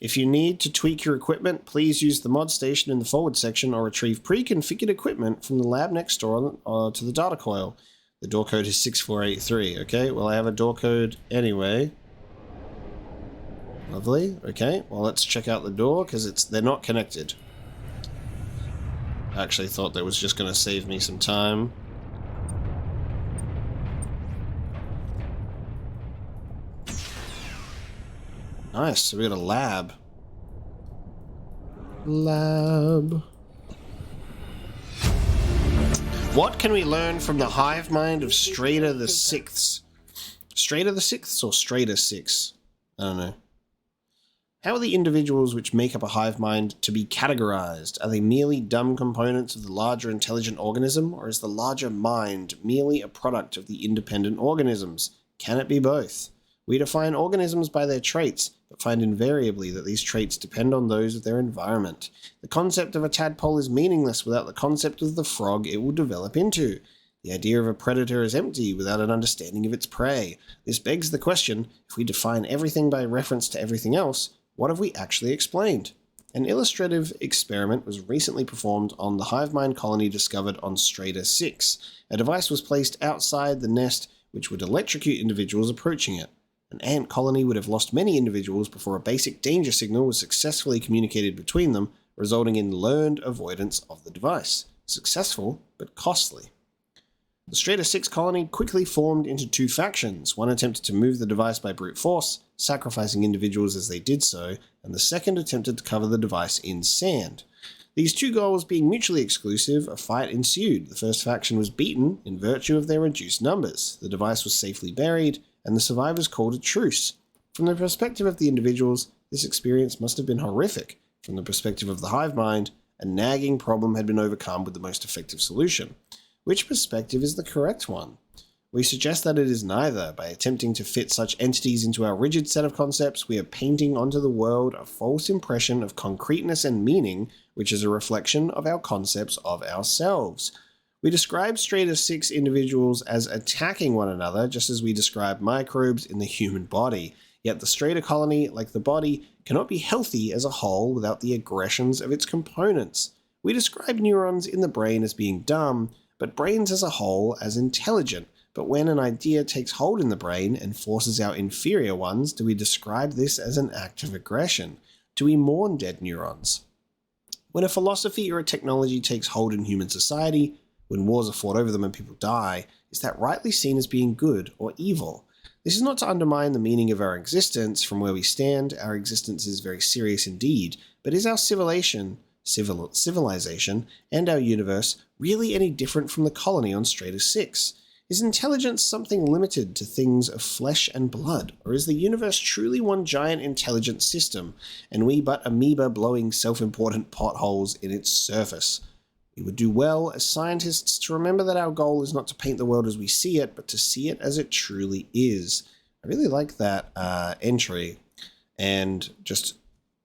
If you need to tweak your equipment, please use the mod station in the forward section or retrieve pre-configured equipment from the lab next door to the data coil. The door code is 6483. Okay, well I have a door code anyway. Lovely. Okay, well let's check out the door because they're not connected. I actually thought that was just going to save me some time. Nice, so we got a lab. Lab. What can we learn from the hive mind of Strader the Sixth? Strader the Sixth or Strader 6? I don't know. How are the individuals which make up a hive mind to be categorized? Are they merely dumb components of the larger intelligent organism, or is the larger mind merely a product of the independent organisms? Can it be both? We define organisms by their traits, but find invariably that these traits depend on those of their environment. The concept of a tadpole is meaningless without the concept of the frog it will develop into. The idea of a predator is empty without an understanding of its prey. This begs the question, if we define everything by reference to everything else, what have we actually explained? An illustrative experiment was recently performed on the hive mind colony discovered on Strata 6. A device was placed outside the nest which would electrocute individuals approaching it. An ant colony would have lost many individuals before a basic danger signal was successfully communicated between them, resulting in learned avoidance of the device. Successful, but costly. The Strata 6 colony quickly formed into two factions. One attempted to move the device by brute force, sacrificing individuals as they did so, and the second attempted to cover the device in sand. These two goals being mutually exclusive, a fight ensued. The first faction was beaten in virtue of their reduced numbers. The device was safely buried, and the survivors called a truce. From the perspective of the individuals, this experience must have been horrific. From the perspective of the hive mind, a nagging problem had been overcome with the most effective solution. Which perspective is the correct one? We suggest that it is neither. By attempting to fit such entities into our rigid set of concepts, we are painting onto the world a false impression of concreteness and meaning, which is a reflection of our concepts of ourselves. We describe Strata 6 individuals as attacking one another, just as we describe microbes in the human body. Yet the Strata colony, like the body, cannot be healthy as a whole without the aggressions of its components. We describe neurons in the brain as being dumb, but brains as a whole as intelligent. But when an idea takes hold in the brain and forces out inferior ones, do we describe this as an act of aggression? Do we mourn dead neurons? When a philosophy or a technology takes hold in human society, when wars are fought over them and people die, is that rightly seen as being good or evil? This is not to undermine the meaning of our existence. From where we stand, our existence is very serious indeed, but is our civilization and our universe really any different from the colony on Strata 6? Is intelligence something limited to things of flesh and blood, or is the universe truly one giant intelligent system, and we but amoeba blowing self-important potholes in its surface? We would do well as scientists to remember that our goal is not to paint the world as we see it, but to see it as it truly is. I really like that entry, and just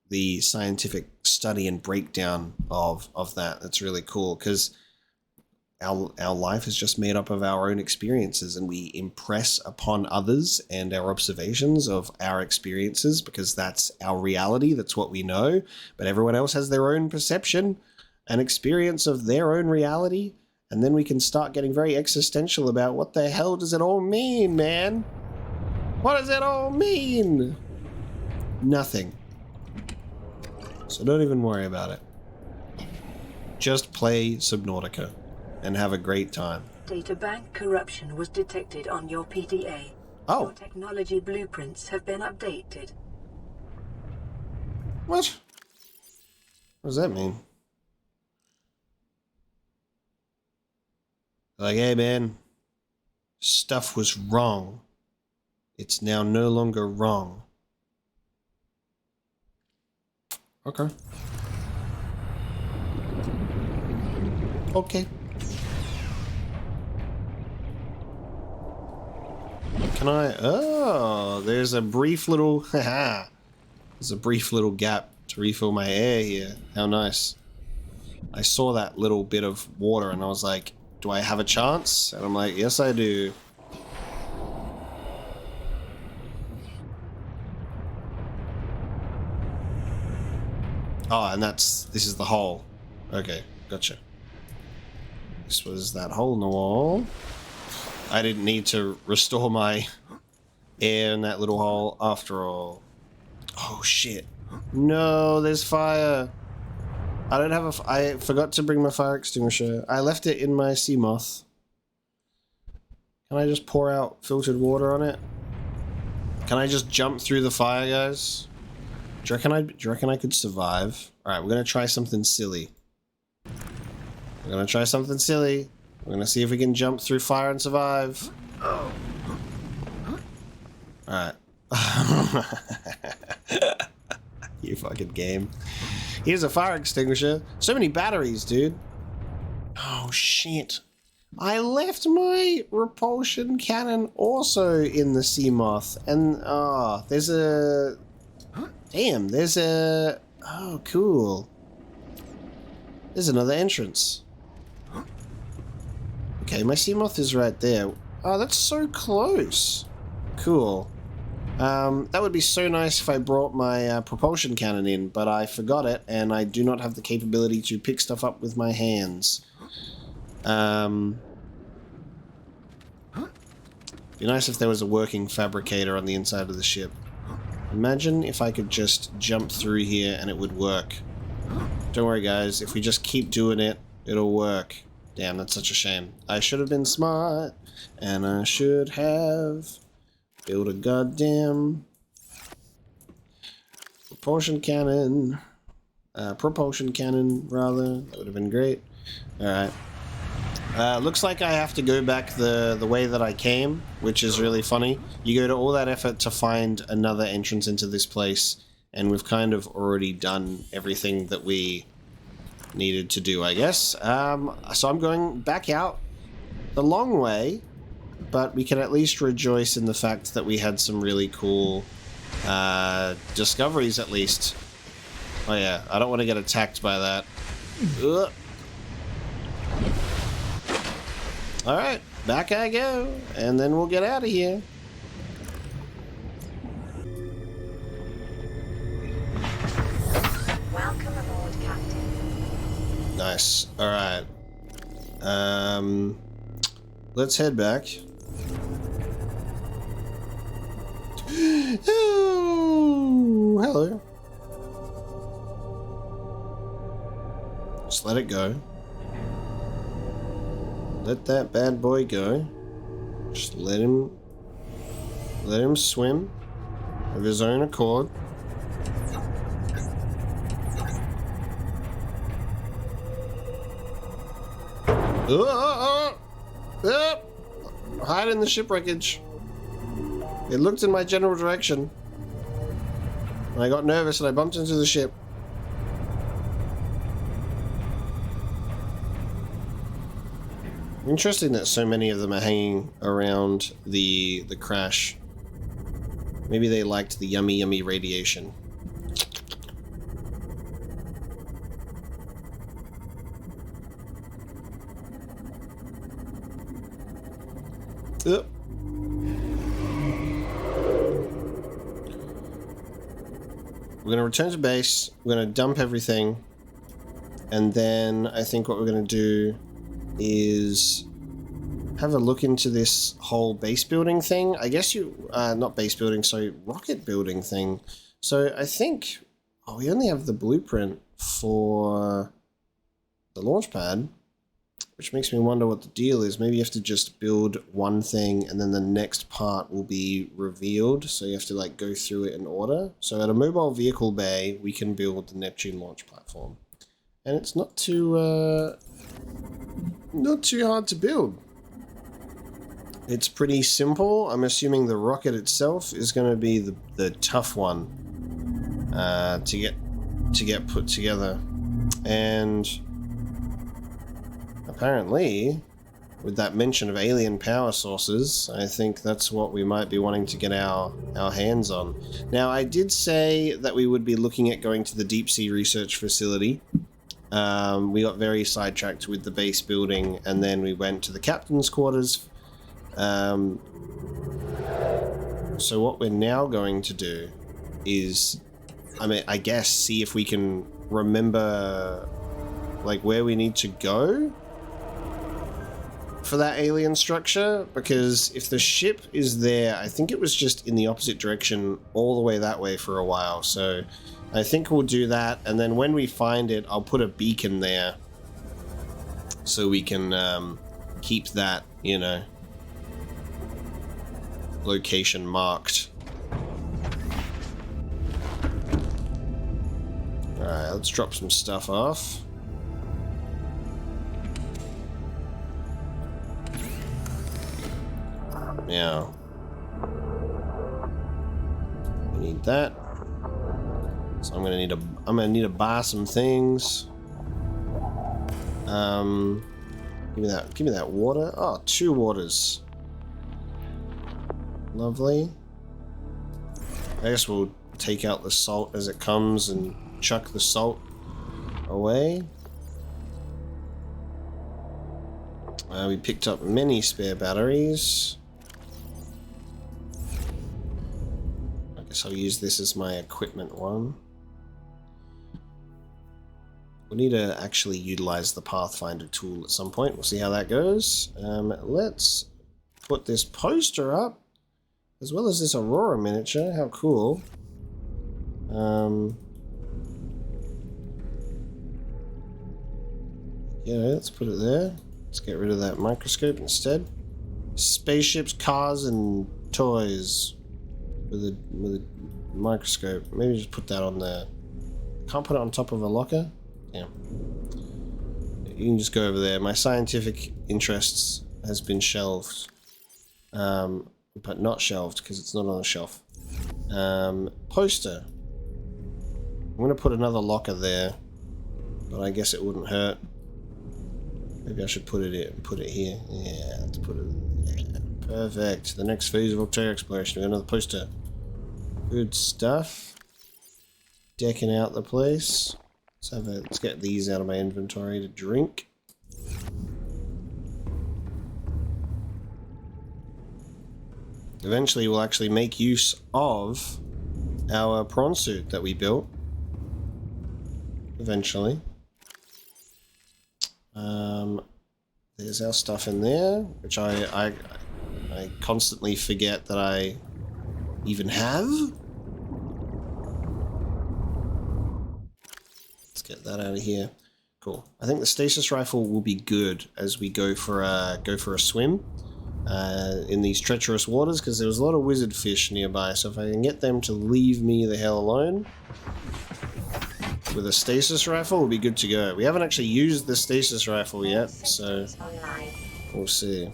the scientific study and breakdown of that. That's really cool, because our life is just made up of our own experiences, and we impress upon others and our observations of our experiences because that's our reality, that's what we know, but everyone else has their own perception and experience of their own reality, and then we can start getting very existential about what the hell does it all mean, man? What does it all mean? Nothing. So don't even worry about it. Just play Subnautica and have a great time. Databank corruption was detected on your PDA. Oh. Your technology blueprints have been updated. What? What does that mean? Like, hey man, stuff was wrong. It's now no longer wrong. Okay. Okay. Can I? Oh, there's a brief little. Haha. There's a brief little gap to refill my air here. How nice. I saw that little bit of water and I was like, do I have a chance? And I'm like, yes, I do. Oh, and this is the hole. Okay, gotcha. This was that hole in the wall. I didn't need to restore my air in that little hole after all. Oh shit. No, there's fire. I don't have I forgot to bring my fire extinguisher. I left it in my sea moth. Can I just pour out filtered water on it? Can I just jump through the fire, guys? Do you reckon I could survive? Alright, we're gonna try something silly. We're gonna try something silly. We're gonna see if we can jump through fire and survive. Alright. You fucking game. Here's a fire extinguisher. So many batteries, dude. Oh, shit. I left my repulsion cannon also in the Seamoth, and there's a... Damn, there's a... Oh, cool. There's another entrance. Okay, my Seamoth is right there. Oh, that's so close. Cool. That would be so nice if I brought my propulsion cannon in, but I forgot it, and I do not have the capability to pick stuff up with my hands. Be nice if there was a working fabricator on the inside of the ship. Imagine if I could just jump through here and it would work. Don't worry, guys. If we just keep doing it, it'll work. Damn, that's such a shame. I should have been smart, and I should have built a goddamn propulsion cannon. Propulsion cannon, rather. That would have been great. Alright. Looks like I have to go back the way that I came, which is really funny. You go to all that effort to find another entrance into this place, and we've kind of already done everything that we needed to do, I guess. So I'm going back out the long way, but we can at least rejoice in the fact that we had some really cool discoveries, at least. Oh yeah, I don't want to get attacked by that. Ugh. Alright, back I go, and then we'll get out of here. Welcome aboard, Captain. Nice. Alright. Let's head back. Oh, hello. Just let it go. Let that bad boy go. Just let him swim of his own accord. Hide in the ship wreckage. It looked in my general direction. I got nervous and I bumped into the ship. Interesting that so many of them are hanging around the crash. Maybe they liked the yummy, yummy radiation. We're gonna return to base, we're gonna dump everything, and then I think what we're gonna do is have a look into this whole base building thing. I guess not base building, sorry, rocket building thing. So I think, we only have the blueprint for the launch pad, which makes me wonder what the deal is. Maybe you have to just build one thing and then the next part will be revealed. So you have to like go through it in order. So at a mobile vehicle bay, we can build the Neptune launch platform. And it's not too hard to build. It's pretty simple. I'm assuming the rocket itself is going to be the tough one to get put together. And apparently, with that mention of alien power sources, I think that's what we might be wanting to get our hands on. Now, I did say that we would be looking at going to the deep sea research facility. We got very sidetracked with the base building, and then we went to the captain's quarters. So what we're now going to do is, I guess, see if we can remember, like, where we need to go for that alien structure, because if the ship is there, I think it was just in the opposite direction all the way that way for a while. So I think we'll do that, and then when we find it, I'll put a beacon there so we can keep that, you know, location marked. Alright, let's drop some stuff off. Now, we need that. So I'm gonna need to buy some things. Give me that water. Oh, 2 waters. Lovely. I guess we'll take out the salt as it comes and chuck the salt away. We picked up many spare batteries. I guess I'll use this as my equipment one. We need to actually utilize the Pathfinder tool at some point. We'll see how that goes. Let's put this poster up, as well as this Aurora miniature. How cool. Yeah, let's put it there. Let's get rid of that microscope instead. Spaceships, cars, and toys with a microscope. Maybe just put that on there. Can't put it on top of a locker? Yeah. You can just go over there. My scientific interests has been shelved. But not shelved because it's not on a shelf. Poster. I'm going to put another locker there, but I guess it wouldn't hurt. Maybe I should put it here. Yeah, let's put it. Yeah, perfect. The next phase of Aurora exploration. We got another poster. Good stuff. Decking out the place. Let's get these out of my inventory to drink. Eventually, we'll actually make use of our prawn suit that we built. Eventually. There's our stuff in there, which I constantly forget that I even have. Let's get that out of here. Cool. I think the stasis rifle will be good as we go for a swim in these treacherous waters, because there was a lot of wizard fish nearby. So if I can get them to leave me the hell alone with a stasis rifle, we'll be good to go. We haven't actually used the stasis rifle yet, so we'll see.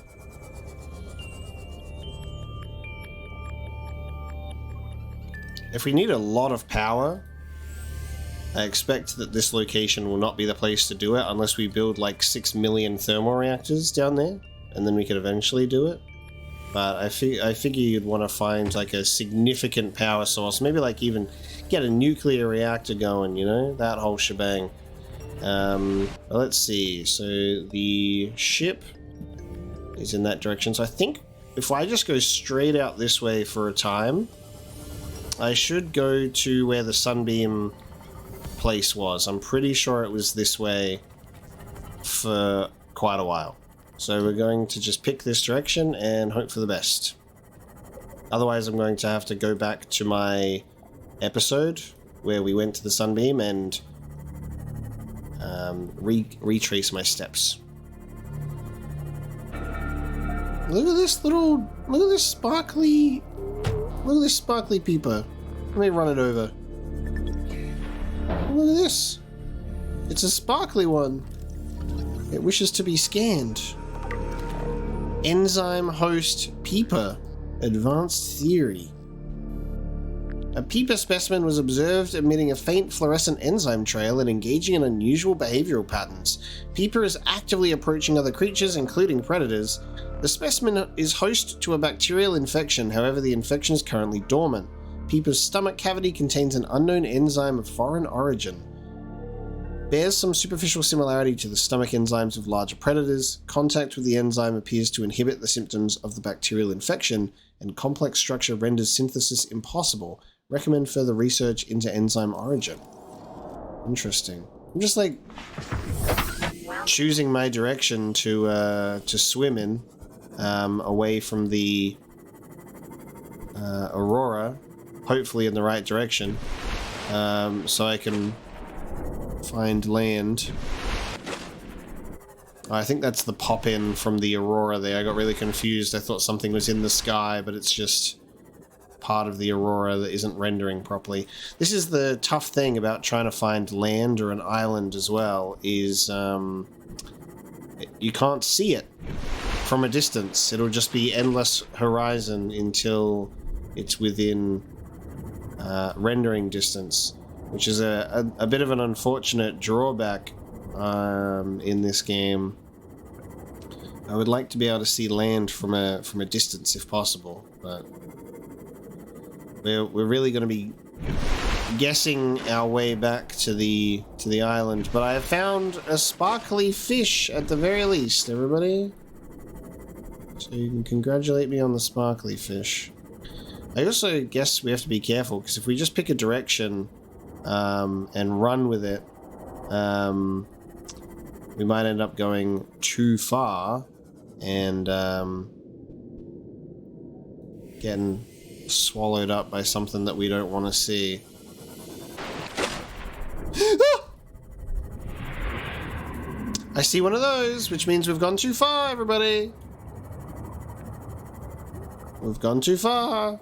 If we need a lot of power, I expect that this location will not be the place to do it unless we build like 6 million thermal reactors down there, and then we could eventually do it. But I figure you'd want to find like a significant power source, maybe like even get a nuclear reactor going, you know, that whole shebang. Let's see, so the ship is in that direction, so I think if I just go straight out this way for a time, I should go to where the sunbeam place was. I'm pretty sure it was this way for quite a while. So we're going to just pick this direction and hope for the best. Otherwise, I'm going to have to go back to my episode where we went to the sunbeam and retrace my steps. Look at this sparkly peeper. Let me run it over. Look at this. It's a sparkly one. It wishes to be scanned. Enzyme host peeper. Advanced theory. A peeper specimen was observed emitting a faint fluorescent enzyme trail and engaging in unusual behavioral patterns. Peeper is actively approaching other creatures, including predators. The specimen is host to a bacterial infection, however the infection is currently dormant. Peeper's stomach cavity contains an unknown enzyme of foreign origin. Bears some superficial similarity to the stomach enzymes of larger predators. Contact with the enzyme appears to inhibit the symptoms of the bacterial infection, and complex structure renders synthesis impossible. Recommend further research into enzyme origin. Interesting. I'm just like choosing my direction to swim in, away from the Aurora, hopefully in the right direction, so I can find land. I think that's the pop-in from the Aurora there. I got really confused. I thought something was in the sky, but it's just part of the Aurora that isn't rendering properly. This is the tough thing about trying to find land or an island as well, is you can't see it from a distance. It'll just be endless horizon until it's within rendering distance, which is a bit of an unfortunate drawback in this game. I would like to be able to see land from a distance if possible, but we're really going to be guessing our way back to the island. But I have found a sparkly fish at the very least, everybody. So you can congratulate me on the sparkly fish. I also guess we have to be careful, because if we just pick a direction and run with it, we might end up going too far and getting swallowed up by something that we don't want to see. I see one of those, which means we've gone too far, everybody. We've gone too far.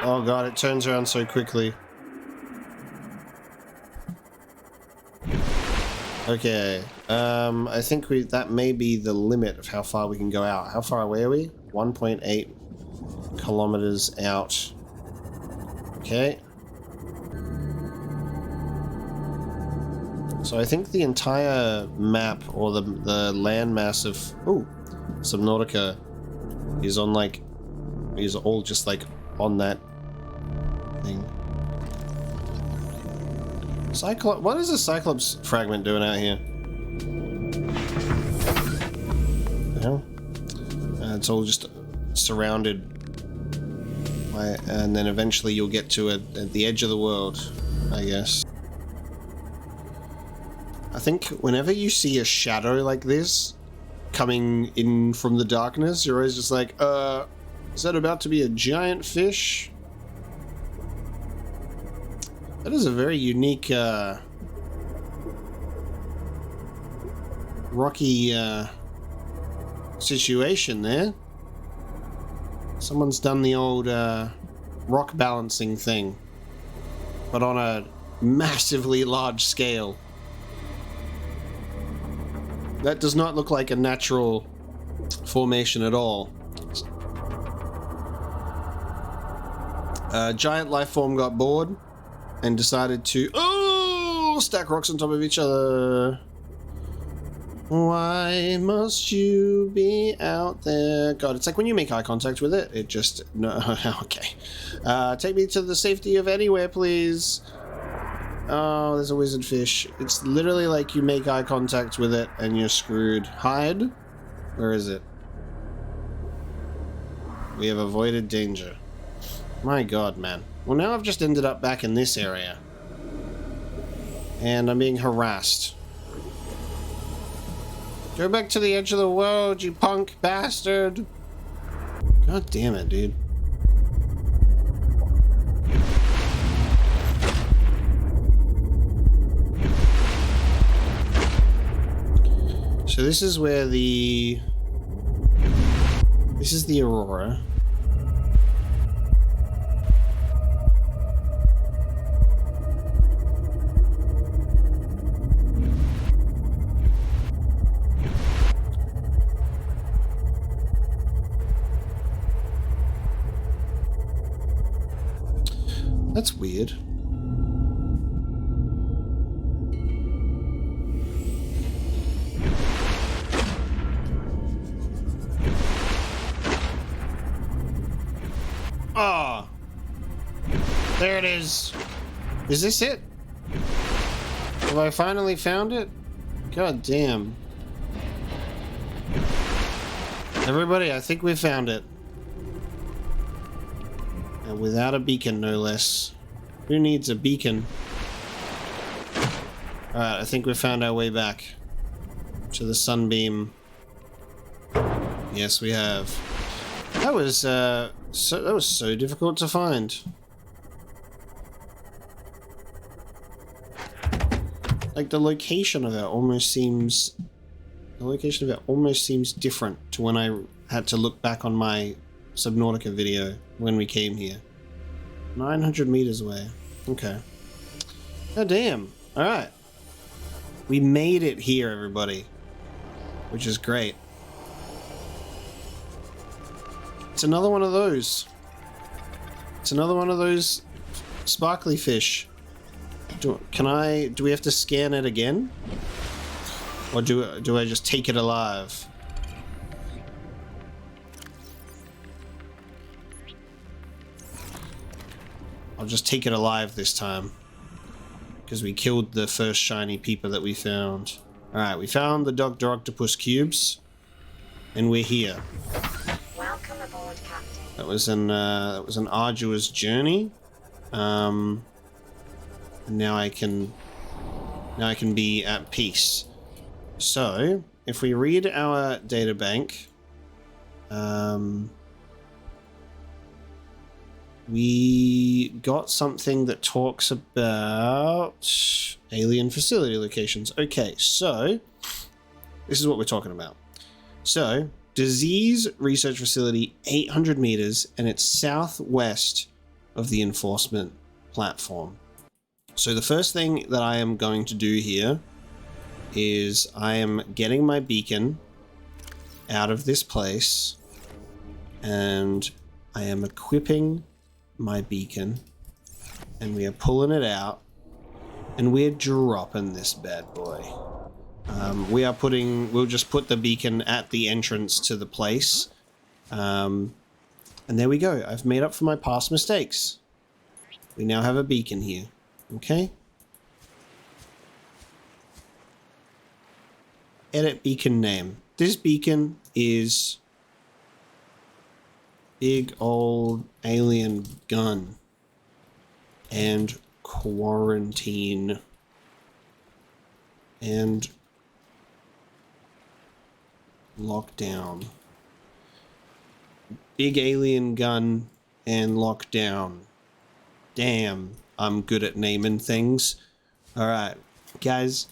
Oh god, it turns around so quickly. Okay, I think that may be the limit of how far we can go out. How far away are we? 1.8 kilometers out. Okay. So I think the entire map, or the landmass of Subnautica is on is all just on that thing. What is a Cyclops fragment doing out here? Well, it's all just surrounded by, and then eventually you'll get to it at the edge of the world, I guess. I think whenever you see a shadow like this coming in from the darkness, you're always just like, is that about to be a giant fish? That is a very unique, rocky, situation there. Someone's done the old, rock balancing thing, but on a massively large scale. That does not look like a natural formation at all. A giant life form got bored and decided to stack rocks on top of each other. Why must you be out there? God, it's like when you make eye contact with it, it just... No, okay. Take me to the safety of anywhere, please. Oh, there's a wizard fish. It's literally like you make eye contact with it and you're screwed. Hide? Where is it? We have avoided danger. My god, man. Well, now I've just ended up back in this area. And I'm being harassed. Go back to the edge of the world, you punk bastard! God damn it, dude. So this is where the... This is the Aurora. That's weird. Ah, there it is. Is this it? Have I finally found it? God damn. Everybody, I think we found it. And without a beacon, no less. Who needs a beacon? Alright, I think we found our way back to the sunbeam. Yes, we have. That was so difficult to find. Like the location of it almost seems different to when I had to look back on my Subnautica video when we came here. 900 meters away. Okay. Oh damn. Alright. We made it here, everybody. Which is great. it's another one of those. It's another one of those sparkly fish. Do we have to scan it again? Or do I just take it alive? I'll just take it alive this time. Because we killed the first shiny peeper that we found. Alright, we found the Dr. Octopus cubes. And we're here. Welcome aboard, Captain. That was an arduous journey. And now I can be at peace. So, if we read our data bank, we got something that talks about alien facility locations. Okay, so this is what we're talking about. So, disease research facility 800 meters, and it's southwest of the enforcement platform. So the first thing that I am going to do here is I am getting my beacon out of this place, and I am equipping my beacon, and we are pulling it out, and we're dropping this bad boy. We'll just put the beacon at the entrance to the place. And there we go. I've made up for my past mistakes. We now have a beacon here. Okay? Edit beacon name. This beacon is big old alien gun and quarantine and lockdown. Big alien gun and lockdown. Damn, I'm good at naming things. Alright, guys,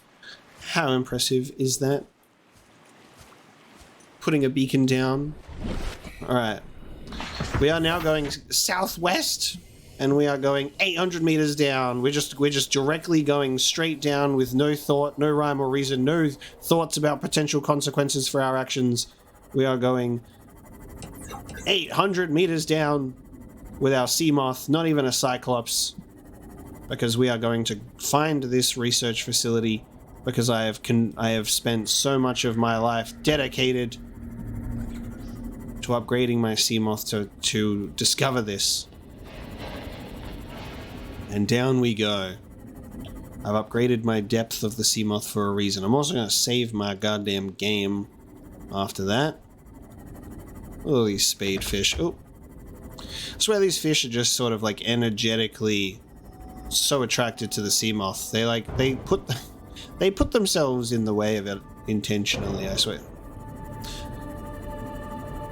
how impressive is that? Putting a beacon down. Alright. We are now going southwest, and we are going 800 meters down. We're just directly going straight down with no thought, no rhyme or reason, no thoughts about potential consequences for our actions. We are going 800 meters down with our Seamoth, not even a Cyclops, because we are going to find this research facility, because I have spent so much of my life dedicated to upgrading my Seamoth to discover this. And down we go. I've upgraded my depth of the Seamoth for a reason. I'm also going to save my goddamn game after that. Oh, these spadefish. Oh. I swear these fish are just sort of like energetically so attracted to the Seamoth. They put themselves in the way of it intentionally, I swear.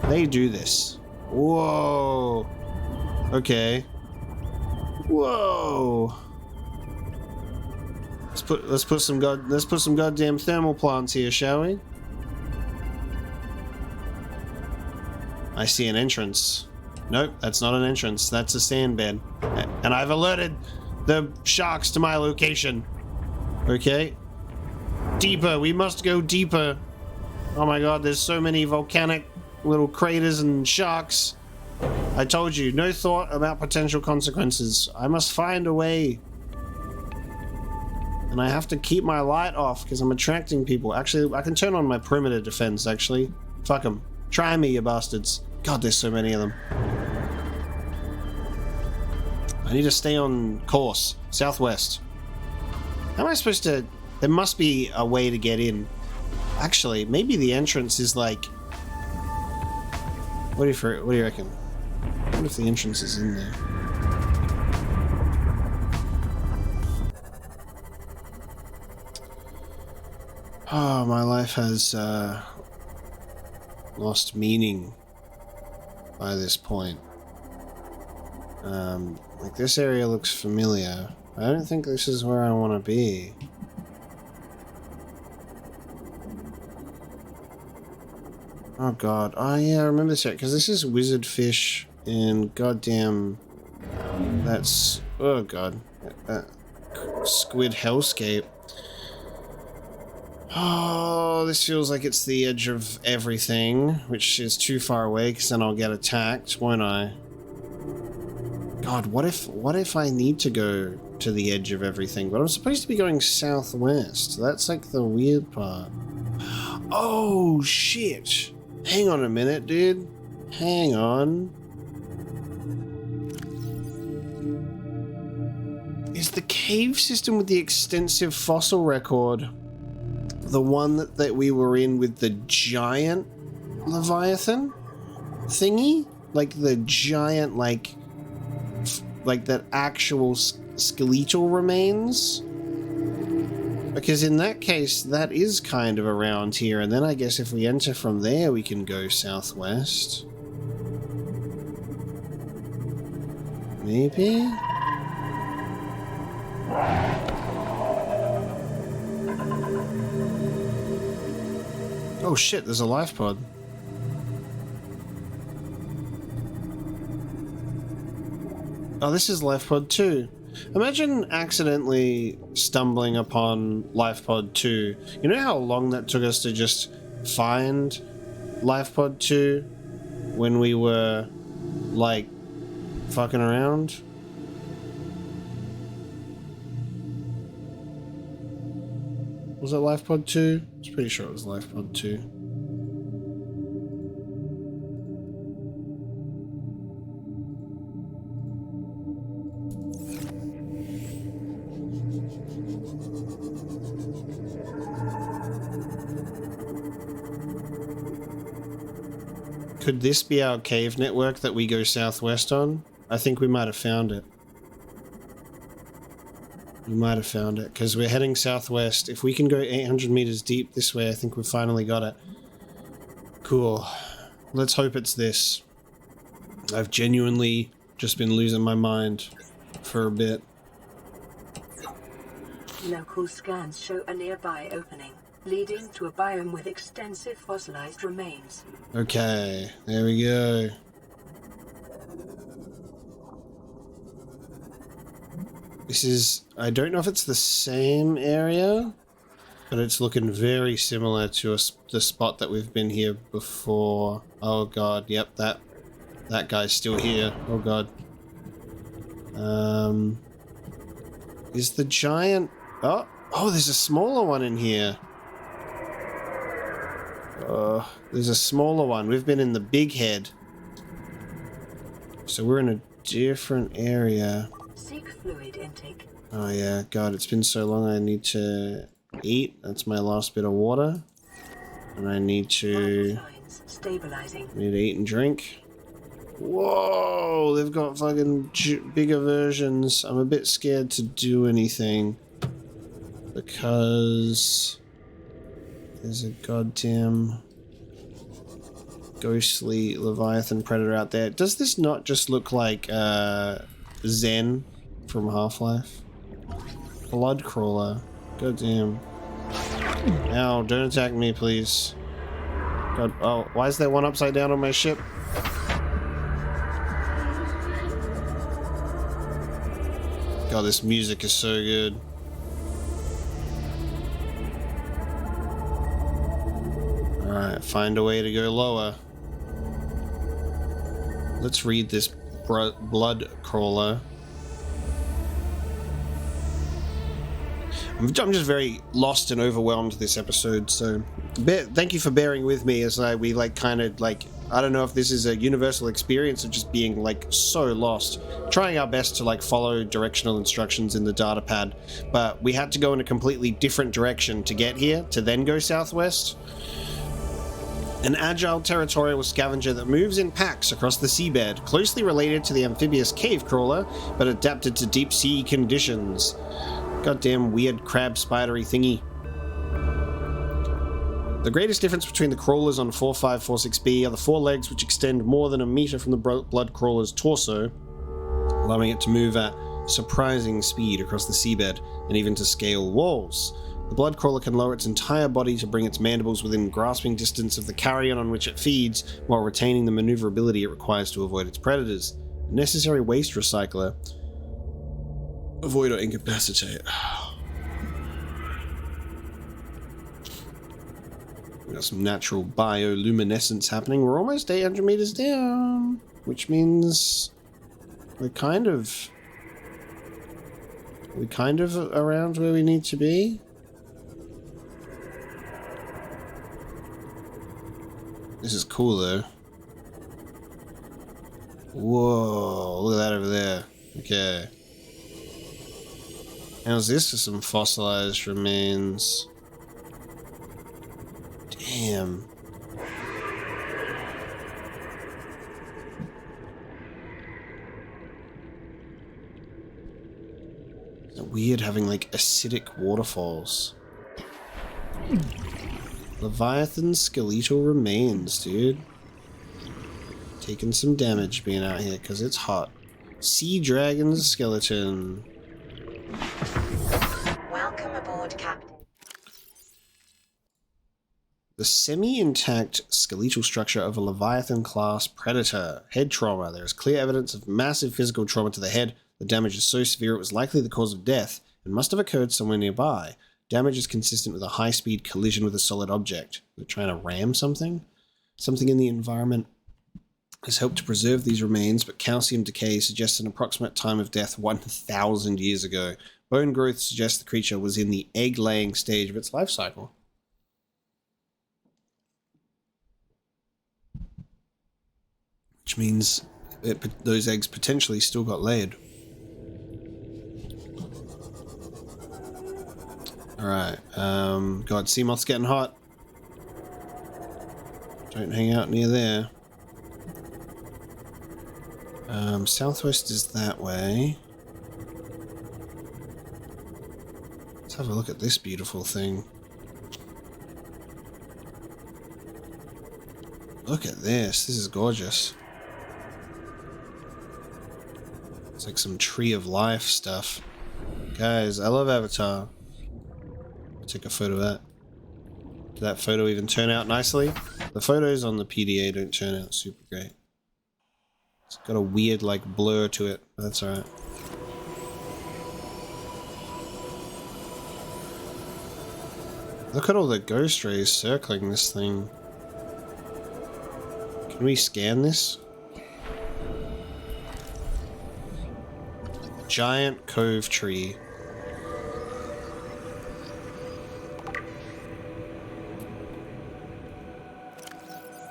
They do this. Whoa. Okay. Whoa. Let's put some goddamn thermal plants here, shall we? I see an entrance. Nope, that's not an entrance. That's a sand bed. And I've alerted the sharks to my location. Okay. Deeper. We must go deeper. Oh my god, there's so many volcanic little craters and sharks. I told you, no thought about potential consequences. I must find a way. And I have to keep my light off because I'm attracting people. Actually, I can turn on my perimeter defense, actually. Fuck them. Try me, you bastards. God, there's so many of them. I need to stay on course. Southwest. How am I supposed to... There must be a way to get in. Actually, maybe the entrance is like... What do you reckon? What if the entrance is in there? Oh, my life has lost meaning by this point. Like, this area looks familiar. I don't think this is where I want to be. Oh god. Oh yeah, I remember this area, because this is wizard fish, and goddamn... That's... Oh god. Squid hellscape. Oh, this feels like it's the edge of everything, which is too far away because then I'll get attacked, won't I? God, what if I need to go to the edge of everything, but I'm supposed to be going southwest? That's like the weird part. Oh, shit. Hang on a minute, dude. Hang on. Is the cave system with the extensive fossil record the one that we were in with the giant Leviathan thingy? Like the giant, like that actual skeletal remains? Because in that case, that is kind of around here, and then I guess if we enter from there, we can go southwest. Maybe? Oh shit, there's a life pod. Oh, this is life pod 2. Imagine accidentally stumbling upon life pod 2. You know how long that took us to just find life pod 2 when we were, like, fucking around? Was it life pod 2? I was pretty sure it was life pod 2. Could this be our cave network that we go southwest on? I think we might have found it. We might have found it, because we're heading southwest. If we can go 800 meters deep this way, I think we've finally got it. Cool. Let's hope it's this. I've genuinely just been losing my mind for a bit. Local scans show a nearby opening, leading to a biome with extensive fossilized remains. Okay, there we go. This is, I don't know if it's the same area, but it's looking very similar to the spot that we've been here before. Oh god, yep, that guy's still here. Oh god. Is the giant... Oh, there's a smaller one in here. There's a smaller one. We've been in the big head. So we're in a different area. Seek fluid intake. Oh yeah, god, it's been so long. I need to eat. That's my last bit of water. And I need to... Signs stabilizing. Need to eat and drink. Whoa, they've got fucking bigger versions. I'm a bit scared to do anything. Because... there's a goddamn... ghostly Leviathan predator out there. Does this not just look like Zen from Half-Life? Blood crawler. Goddamn. Ow, don't attack me, please. God, oh, why is there one upside down on my ship? God, this music is so good. Alright, find a way to go lower. Let's read this blood crawler. I'm just very lost and overwhelmed this episode, so thank you for bearing with me as we kind of I don't know if this is a universal experience of just being so lost. Trying our best to follow directional instructions in the data pad, but we had to go in a completely different direction to get here, to then go southwest. An agile territorial scavenger that moves in packs across the seabed, closely related to the amphibious cave crawler, but adapted to deep sea conditions. Goddamn weird crab spidery thingy. The greatest difference between the crawlers on 4546b are the forelegs, which extend more than a meter from the blood crawler's torso, allowing it to move at surprising speed across the seabed and even to scale walls. The blood crawler can lower its entire body to bring its mandibles within grasping distance of the carrion on which it feeds, while retaining the maneuverability it requires to avoid its predators. A necessary waste recycler. Avoid or incapacitate. We got some natural bioluminescence happening. We're almost 800 meters down, which means we're kind of around where we need to be. This is cool though. Whoa, look at that over there. Okay. How's this for some fossilized remains? Damn. Is it weird having like acidic waterfalls? Leviathan skeletal remains, dude. Taking some damage being out here because it's hot. Sea dragon's skeleton. Welcome aboard, Captain. The semi-intact skeletal structure of a Leviathan-class predator. Head trauma. There is clear evidence of massive physical trauma to the head. The damage is so severe it was likely the cause of death and must have occurred somewhere nearby. Damage is consistent with a high-speed collision with a solid object. They're trying to ram something? Something in the environment has helped to preserve these remains, but calcium decay suggests an approximate time of death 1,000 years ago. Bone growth suggests the creature was in the egg-laying stage of its life cycle. Which means those eggs potentially still got laid. Alright, God, Seamoth's getting hot. Don't hang out near there. Southwest is that way. Let's have a look at this beautiful thing. Look at this. This is gorgeous. It's like some tree of life stuff. Guys, I love Avatar. I'll take a photo of that. Did that photo even turn out nicely? The photos on the PDA don't turn out super great. It's got a weird, like, blur to it, but that's alright. Look at all the ghost rays circling this thing. Can we scan this? Giant cove tree.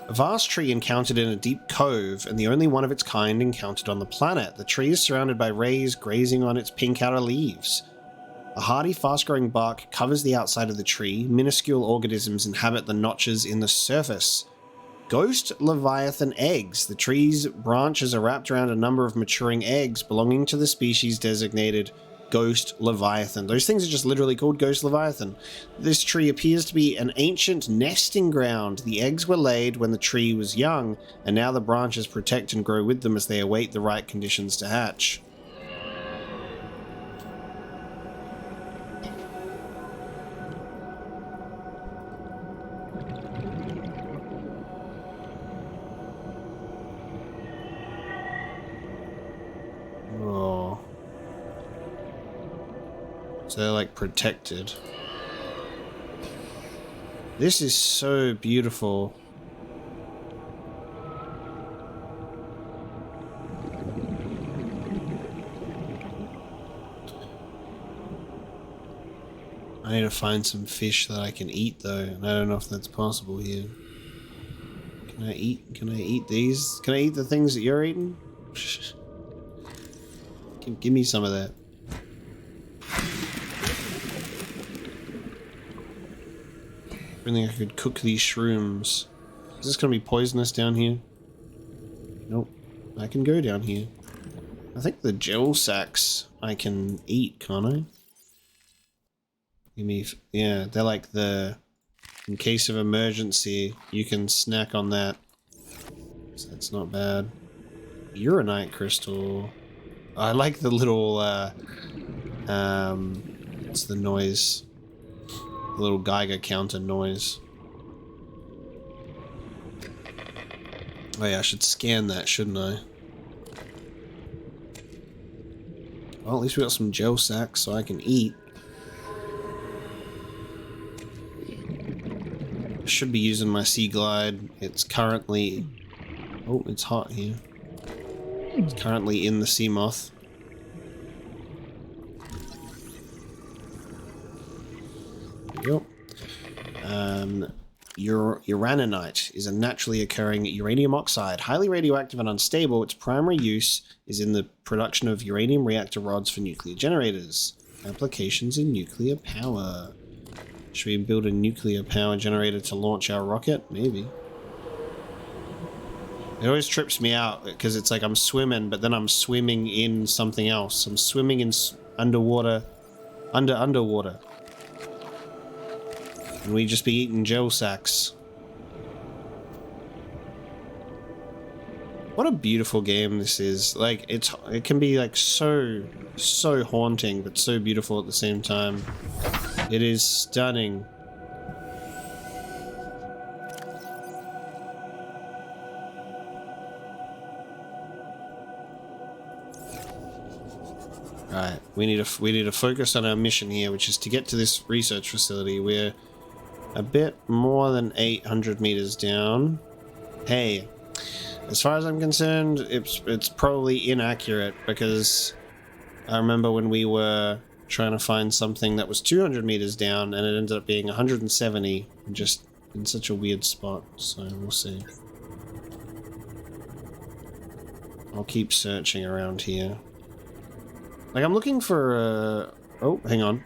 A vast tree encountered in a deep cove, and the only one of its kind encountered on the planet. The tree is surrounded by rays grazing on its pink outer leaves. A hardy, fast-growing bark covers the outside of the tree. Minuscule organisms inhabit the notches in the surface. Ghost Leviathan eggs. The tree's branches are wrapped around a number of maturing eggs belonging to the species designated Ghost Leviathan. Those things are just literally called Ghost Leviathan. This tree appears to be an ancient nesting ground. The eggs were laid when the tree was young, and now the branches protect and grow with them as they await the right conditions to hatch. So they're like protected. This is so beautiful. I need to find some fish that I can eat though, and I don't know if that's possible here. Can I eat these? Can I eat the things that you're eating? Give me some of that. I think I could cook these shrooms. Is this gonna be poisonous down here? Nope. I can go down here. I think the gel sacks I can eat, can't I? Give me, yeah, they're like the, in case of emergency, you can snack on that. So that's not bad. Uranite crystal. I like the little, what's the noise? The little Geiger counter noise. Oh yeah, I should scan that, shouldn't I? Well, at least we got some gel sacks so I can eat. should be using my Sea Glide. It's currently... Oh, it's hot here. It's currently in the Sea Moth. There you go. Uraninite is a naturally occurring uranium oxide, highly radioactive and unstable. Its primary use is in the production of uranium reactor rods for nuclear generators. Applications in nuclear power. Should we build a nuclear power generator to launch our rocket? Maybe. It always trips me out because it's like I'm swimming, but then I'm swimming in something else. I'm swimming in underwater. Underwater. And we just be eating gel sacks. What a beautiful game this is. Like, it can be like so haunting, but so beautiful at the same time. It is stunning. Right, we need to focus on our mission here, which is to get to this research facility. We're a bit more than 800 meters down. Hey, as far as I'm concerned, it's probably inaccurate because I remember when we were trying to find something that was 200 meters down and it ended up being 170, just in such a weird spot. So we'll see. I'll keep searching around here. Like, I'm looking for oh, hang on.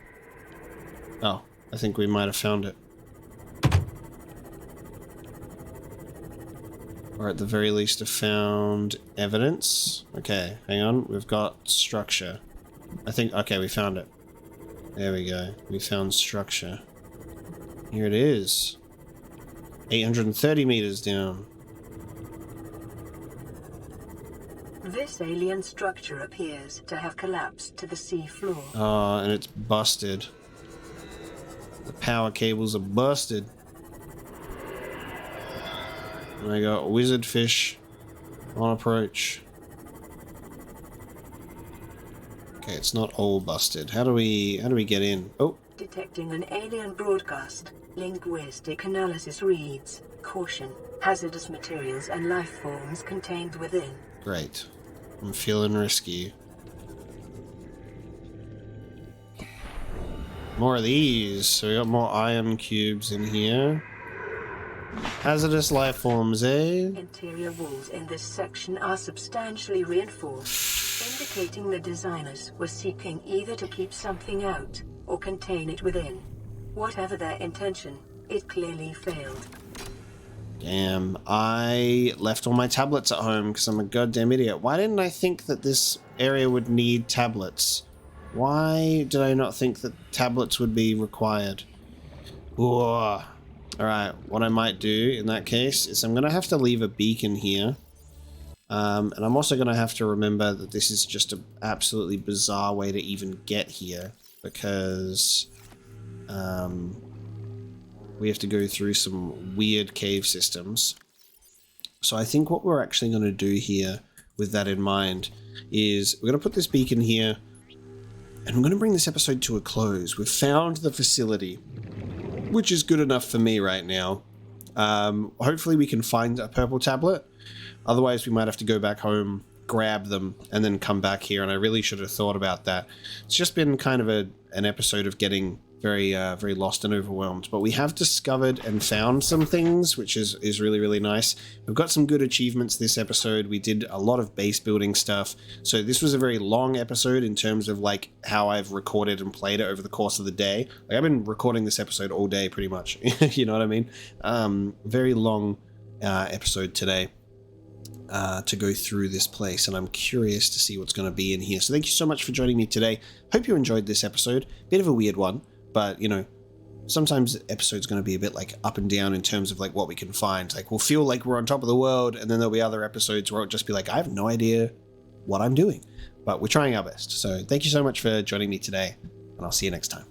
Oh, I think we might have found it. Or at the very least have found evidence. Okay, hang on. We've got structure. I think, okay, we found it. There we go. We found structure. Here it is. 830 meters down. This alien structure appears to have collapsed to the sea floor. Oh, and it's busted. The power cables are busted. And I got wizard fish on approach. Okay, it's not all busted. How do we get in? Oh, Detecting an alien broadcast. Linguistic analysis reads, caution, hazardous materials and life forms contained within. great. I'm feeling risky. More of these. So we got more iron cubes in here. Hazardous life forms, eh? Interior walls in this section are substantially reinforced, indicating the designers were seeking either to keep something out or contain it within. Whatever their intention, it clearly failed. Damn, I left all my tablets at home because I'm a goddamn idiot. Why didn't I think that this area would need tablets? Why did I not think that tablets would be required? Whoa. Alright, what I might do in that case is I'm going to have to leave a beacon here. And I'm also going to have to remember that this is just an absolutely bizarre way to even get here. Because we have to go through some weird cave systems. So I think what we're actually going to do here with that in mind is we're going to put this beacon here. And I'm going to bring this episode to a close. We've found the facility, which is good enough for me right now. Hopefully we can find a purple tablet. Otherwise we might have to go back home, grab them, and then come back here. And I really should have thought about that. It's just been kind of an episode of getting very lost and overwhelmed. But we have discovered and found some things, which is really, really nice. We've got some good achievements this episode. We did a lot of base building stuff. So this was a very long episode in terms of like how I've recorded and played it over the course of the day. Like I've been recording this episode all day pretty much. You know what I mean? Very long episode today. To go through this place, and I'm curious to see what's going to be in here. So thank you so much for joining me today. Hope you enjoyed this episode. Bit of a weird one, but you know, sometimes the episode's going to be a bit like up and down in terms of like what we can find. Like we'll feel like we're on top of the world, and then there'll be other episodes where it'll just be like, I have no idea what I'm doing, but we're trying our best. So thank you so much for joining me today, and I'll see you next time.